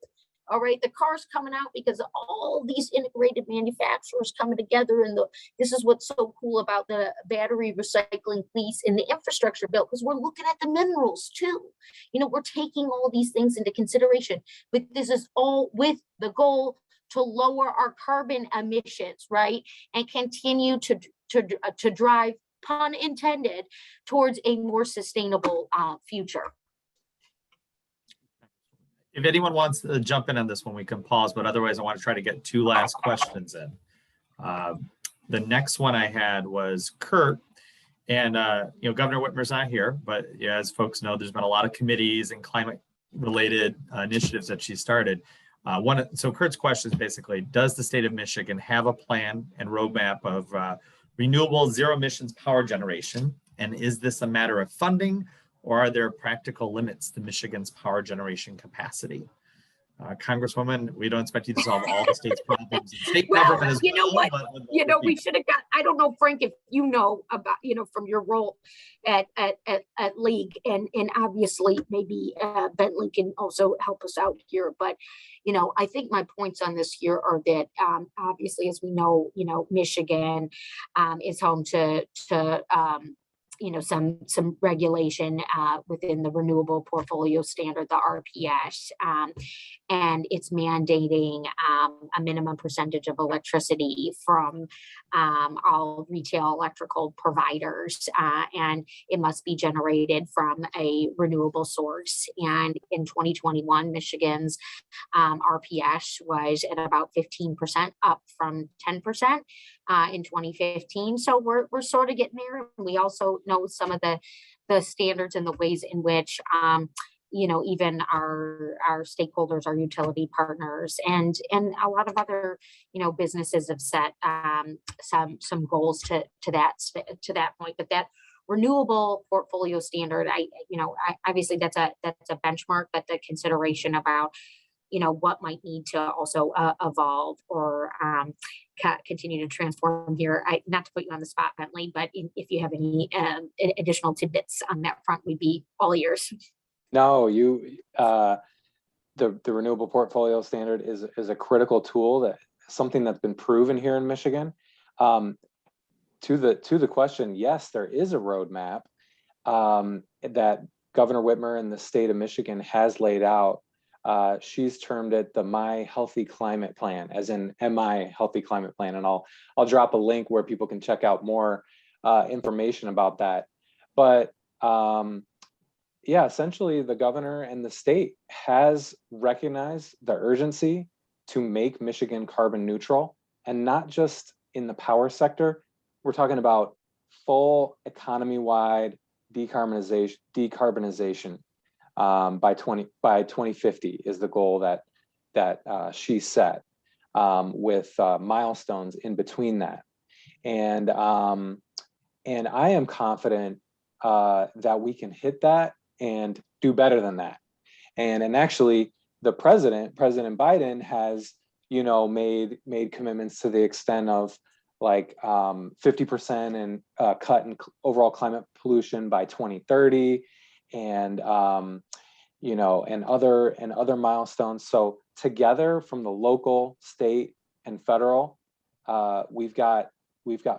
[SPEAKER 2] All right, the car's coming out because of all these integrated manufacturers coming together, and this is what's so cool about the battery recycling piece and the infrastructure bill, because we're looking at the minerals too. We're taking all these things into consideration, but this is all with the goal to lower our carbon emissions, right, and continue to drive, pun intended, towards a more sustainable future.
[SPEAKER 1] If anyone wants to jump in on this one, we can pause, but otherwise I want to try to get two last questions in. The next one I had was Kurt, and Governor Whitmer's not here, but as folks know, there's been a lot of committees and climate related initiatives that she started. So Kurt's question is basically, does the state of Michigan have a plan and roadmap of renewable zero emissions power generation? And is this a matter of funding, or are there practical limits to Michigan's power generation capacity? Congresswoman, we don't expect you to solve all the state's problems. State government as well,
[SPEAKER 2] what? We should have got, I don't know, Frank, if you know about, from your role at League, and obviously maybe Bentley can also help us out here. But, I think my points on this here are that obviously, as we know, Michigan is home to some regulation within the renewable portfolio standard, the RPS, and it's mandating a minimum percentage of electricity from all retail electrical providers, and it must be generated from a renewable source. And in 2021, Michigan's RPS was at about 15%, up from 10% in 2015. So we're sort of getting there. We also know some of the standards and the ways in which even our stakeholders, our utility partners, and a lot of other businesses have set some goals to that point. But that renewable portfolio standard, I obviously that's a benchmark, but the consideration about what might need to also evolve or continue to transform here. Not to put you on the spot, Bentley, but if you have any additional tidbits on that front, we'd be all ears.
[SPEAKER 3] No, the renewable portfolio standard is a critical tool, something that's been proven here in Michigan. To the question, yes, there is a roadmap that Governor Whitmer and the state of Michigan has laid out. She's termed it the My Healthy Climate Plan, as in MI Healthy Climate Plan, and I'll drop a link where people can check out more information about that. But yeah, essentially the governor and the state has recognized the urgency to make Michigan carbon neutral, and not just in the power sector. We're talking about full economy-wide decarbonization. By 2050 is the goal that she set, with milestones in between that, and I am confident that we can hit that and do better than that. And actually, the President Biden has made commitments to the extent of like 50% and cut in overall climate pollution by 2030. and and other milestones. So together, from the local, state, and federal, we've got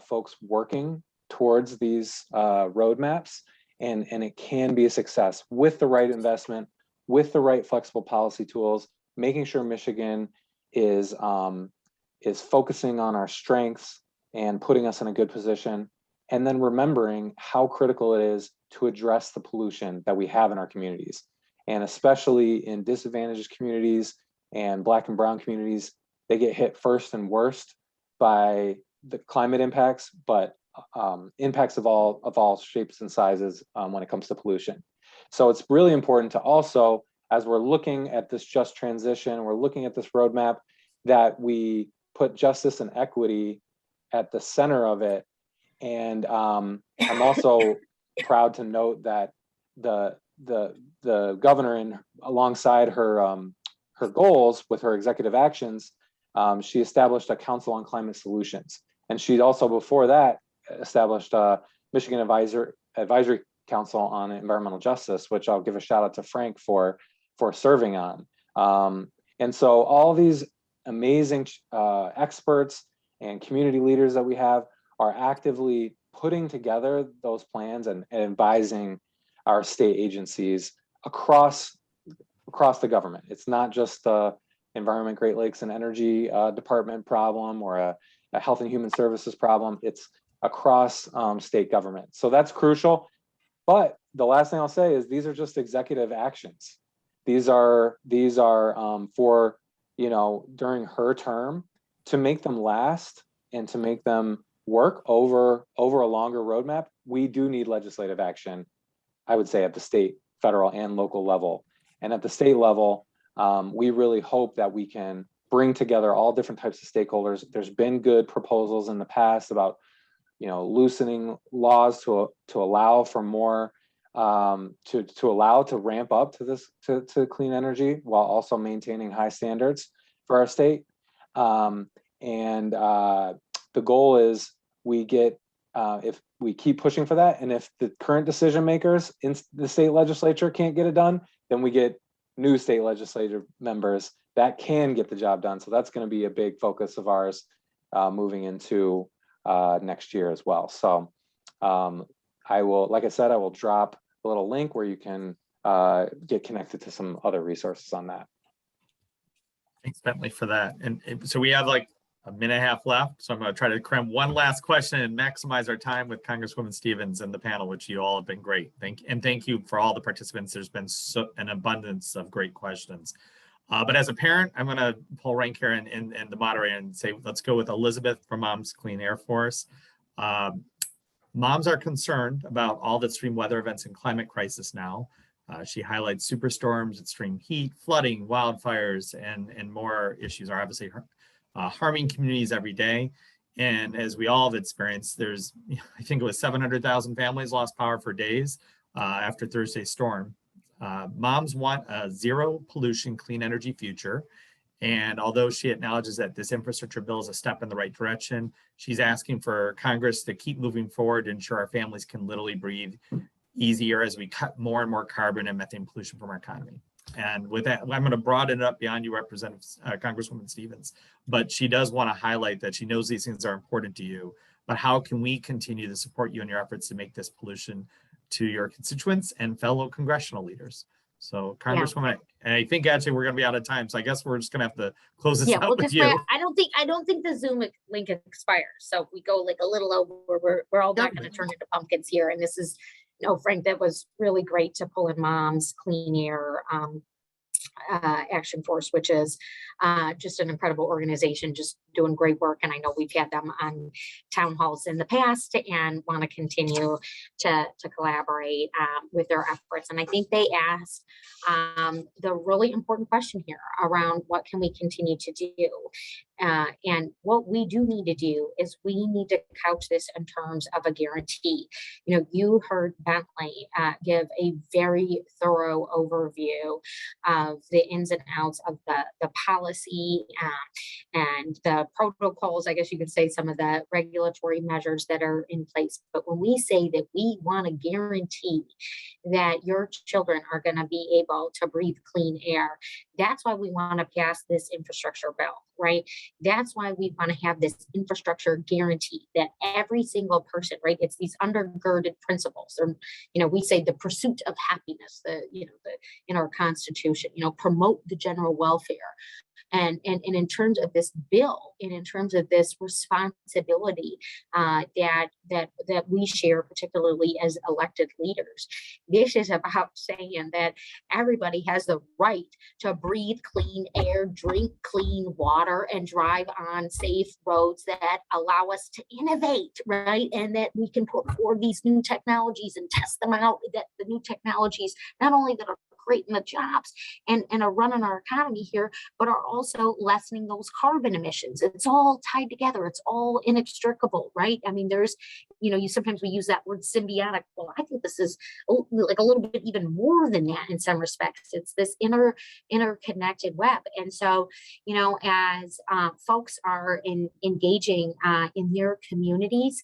[SPEAKER 3] folks working towards these roadmaps, and it can be a success with the right investment, with the right flexible policy tools, making sure Michigan is focusing on our strengths and putting us in a good position, and then remembering how critical it is to address the pollution that we have in our communities. And especially in disadvantaged communities and Black and brown communities, they get hit first and worst by the climate impacts, but impacts of all shapes and sizes when it comes to pollution. So it's really important to also, as we're looking at this just transition, we're looking at this roadmap, that we put justice and equity at the center of it. And I'm also proud to note that the governor, alongside her goals with her executive actions, she established a Council on Climate Solutions, and she'd also before that established a Michigan Advisory Council on Environmental Justice, which I'll give a shout out to Frank for serving on. And so all these amazing experts and community leaders that we have are actively putting together those plans and advising our state agencies across the government. It's not just the Environment, Great Lakes and Energy Department problem or a Health and Human Services problem. It's across state government. So that's crucial. But the last thing I'll say is these are just executive actions. These are for, during her term, to make them last and to make them work over a longer roadmap. We do need legislative action, I would say, at the state, federal, and local level. And at the state level, we really hope that we can bring together all different types of stakeholders. There's been good proposals in the past about, loosening laws to allow for more, to ramp up to this, to clean energy while also maintaining high standards for our state. And the goal is we get, if we keep pushing for that, and if the current decision makers in the state legislature can't get it done, then we get new state legislative members that can get the job done. So that's going to be a big focus of ours moving into next year as well. So I will, like I said, I will drop a little link where you can get connected to some other resources on that.
[SPEAKER 1] Thanks, Bentley, for that. And so we have like a minute and a half left. So I'm going to try to cram one last question and maximize our time with Congresswoman Stevens and the panel, which you all have been great. Thank you for all the participants. There's been an abundance of great questions. But as a parent, I'm going to pull rank here and the moderator and say, let's go with Elizabeth from Moms Clean Air Force. Moms are concerned about all the extreme weather events and climate crisis now. She highlights superstorms, extreme heat, flooding, wildfires, and more issues are obviously harming communities every day. And as we all have experienced, there's, I think it was 700,000 families lost power for days after Thursday's storm. Moms want a zero pollution, clean energy future. And although she acknowledges that this infrastructure bill is a step in the right direction, she's asking for Congress to keep moving forward to ensure our families can literally breathe easier as we cut more and more carbon and methane pollution from our economy. And with that, I'm going to broaden it up beyond you, Representative Congresswoman Stevens, but she does want to highlight that she knows these things are important to you, but how can we continue to support you in your efforts to make this pollution to your constituents and fellow congressional leaders? So Congresswoman, and I think actually we're going to be out of time, so I guess we're just going to have to close this out with you.
[SPEAKER 2] I don't think the Zoom link expires, so we go like a little over. We're all not going to turn into pumpkins here, and this is. No, Frank, that was really great to pull in Moms Clean Air Action Force, which is just an incredible organization, just doing great work. And I know we've had them on town halls in the past and want to continue to collaborate with their efforts. And I think they asked the really important question here around what can we continue to do? And what we do need to do is we need to couch this in terms of a guarantee. You know, you heard Bentley give a very thorough overview of the ins and outs of the policy and the protocols, I guess you could say, some of the regulatory measures that are in place. But when we say that we want to guarantee that your children are going to be able to breathe clean air, that's why we want to pass this infrastructure bill, right? That's why we want to have this infrastructure guarantee that every single person, right? It's these undergirded principles. Or, you know, we say the pursuit of happiness, in our Constitution, promote the general welfare. And in terms of this bill, and in terms of this responsibility that we share, particularly as elected leaders, this is about saying that everybody has the right to breathe clean air, drink clean water, and drive on safe roads that allow us to innovate, right? And that we can put forward these new technologies and test them out. That the new technologies, not only that are creating the jobs and are running our economy here, but are also lessening those carbon emissions. It's all tied together. It's all inextricable, right? I mean, there's, sometimes we use that word symbiotic. Well, I think this is like a little bit even more than that in some respects. It's this interconnected web. And so, as folks are engaging in their communities,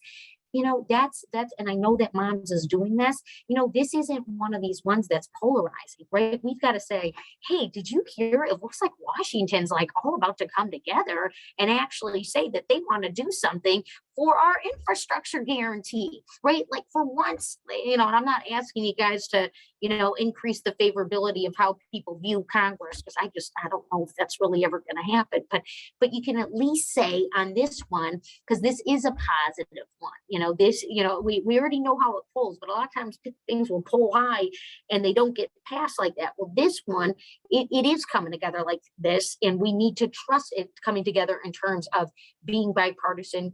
[SPEAKER 2] that's, and I know that Moms is doing this, this isn't one of these ones that's polarizing, right? We've got to say, hey, did you hear? It looks like Washington's like all about to come together and actually say that they want to do something for our infrastructure guarantee, right? Like for once, and I'm not asking you guys to, increase the favorability of how people view Congress, because I don't know if that's really ever going to happen, but you can at least say on this one, because this is a positive one, we already know how it pulls, but a lot of times things will pull high and they don't get passed like that. Well, this one, it is coming together like this, and we need to trust it coming together in terms of being bipartisan,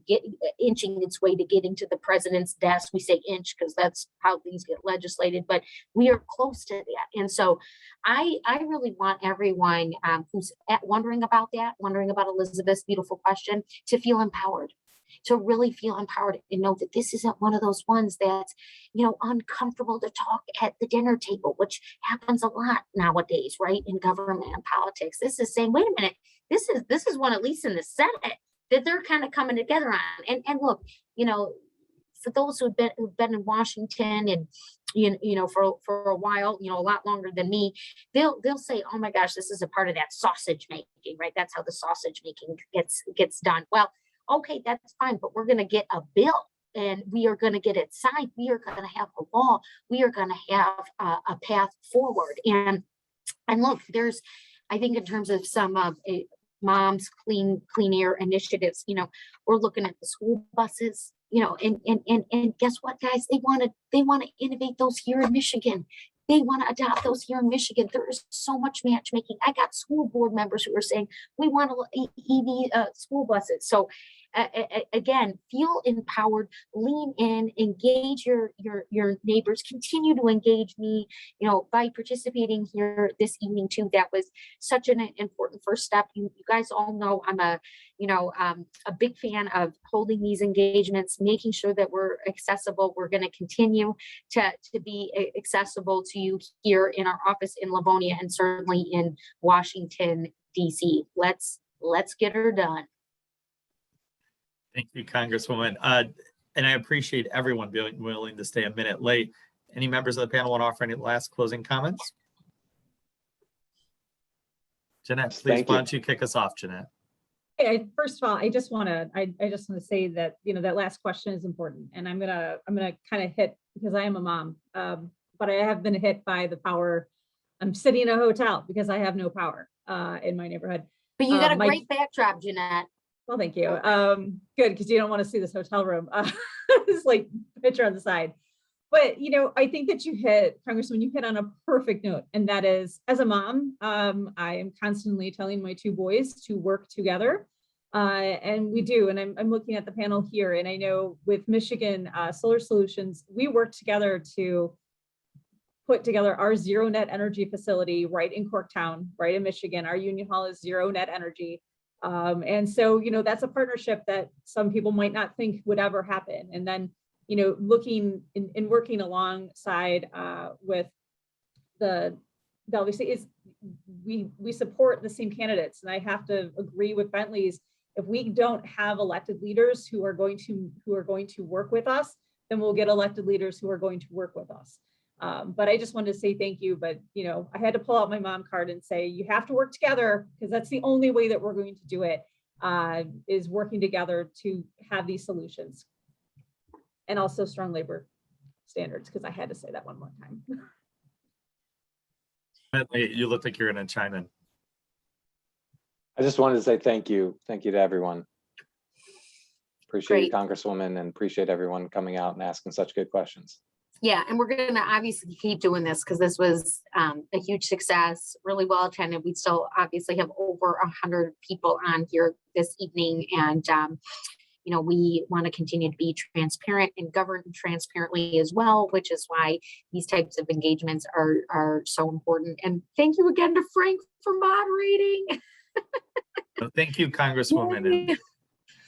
[SPEAKER 2] inching its way to getting to the president's desk. We say inch because that's how things get legislated, but we are close to that. And so I really want everyone who's wondering about Elizabeth's beautiful question to feel empowered, to really feel empowered and know that this isn't one of those ones that's, uncomfortable to talk at the dinner table, which happens a lot nowadays, right? In government and politics. This is saying, wait a minute, this is one, at least in the Senate, that they're kind of coming together on. And look, for those who've been in Washington and for a while, a lot longer than me, they'll say, oh my gosh, this is a part of that sausage making, right? That's how the sausage making gets done. Well, okay, that's fine, but we're going to get a bill and we are going to get it signed. We are going to have a law. We are going to have a path forward. And look, I think in terms of some of Mom's clean air initiatives, we're looking at the school buses, and guess what, guys? They want to innovate those here in Michigan. They want to adopt those here in Michigan. There is so much matchmaking. I got school board members who are saying, we want EV school buses. So again, feel empowered, lean in, engage your neighbors, continue to engage me, by participating here this evening too. That was such an important first step. You guys all know I'm a big fan of holding these engagements, making sure that we're accessible. We're going to continue to be accessible to you here in our office in Livonia and certainly in Washington, DC. Let's get her done.
[SPEAKER 1] Thank you, Congresswoman. And I appreciate everyone being willing to stay a minute late. Any members of the panel want to offer any last closing comments? Jeannette, please, why don't you kick us off, Jeannette?
[SPEAKER 5] Hey, first of all, I just want to say that, that last question is important. And I'm gonna kind of hit, because I am a mom, but I have been hit by the power. I'm sitting in a hotel because I have no power in my neighborhood.
[SPEAKER 2] But you got a great backdrop, Jeannette.
[SPEAKER 5] Well, thank you. Good, because you don't want to see this hotel room. It's like picture on the side. But, I think that Congresswoman, you hit on a perfect note. And that is, as a mom, I am constantly telling my two boys to work together. And we do. And I'm looking at the panel here. And I know with Michigan Solar Solutions, we work together to put together our zero net energy facility right in Corktown, right in Michigan. Our Union Hall is zero net energy. And so, that's a partnership that some people might not think would ever happen. And then, looking and working alongside with the LVC is we support the same candidates. And I have to agree with Bentley's, if we don't have elected leaders who are going to work with us, then we'll get elected leaders who are going to work with us. But I just wanted to say thank you. But, I had to pull out my mom card and say, you have to work together, because that's the only way that we're going to do it, is working together to have these solutions. And also strong labor standards, because I had to say that one more time.
[SPEAKER 1] Bentley, you look like you're going to chime in.
[SPEAKER 3] I just wanted to say thank you. Thank you to everyone. Appreciate you,
[SPEAKER 2] Great.
[SPEAKER 3] Congresswoman, and appreciate everyone coming out and asking such good questions.
[SPEAKER 2] Yeah, and we're going to obviously keep doing this because this was a huge success, really well attended. We still obviously have over 100 people on here this evening, and we want to continue to be transparent and govern transparently as well, which is why these types of engagements are so important. And thank you again to Frank for moderating.
[SPEAKER 1] So thank you, Congresswoman.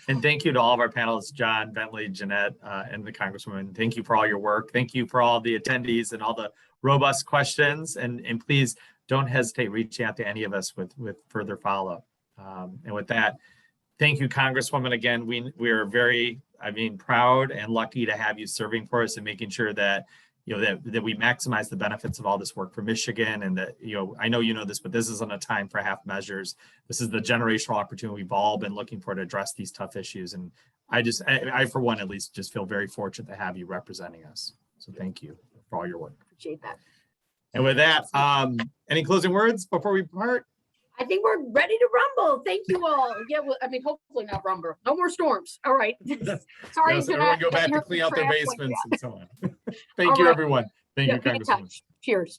[SPEAKER 1] And thank you to all of our panelists, John, Bentley, Jeannette, and the Congresswoman. Thank you for all your work. Thank you for all the attendees and all the robust questions. And please don't hesitate reaching out to any of us with further follow-up. And with that, thank you, Congresswoman. Again, we are very, proud and lucky to have you serving for us and making sure that that we maximize the benefits of all this work for Michigan. And that, I know you know this, but this isn't a time for half measures. This is the generational opportunity we've all been looking for to address these tough issues. And I for one, at least, just feel very fortunate to have you representing us. So thank you for all your work.
[SPEAKER 2] Appreciate that.
[SPEAKER 1] And with that, any closing words before we part?
[SPEAKER 2] I think we're ready to rumble. Thank you all. Yeah, well, hopefully not rumble. No more storms. All right. Sorry.
[SPEAKER 1] Yes, everyone go back to clean out their basements and so on. Thank you, everyone. Thank you, Congresswoman.
[SPEAKER 2] Cheers.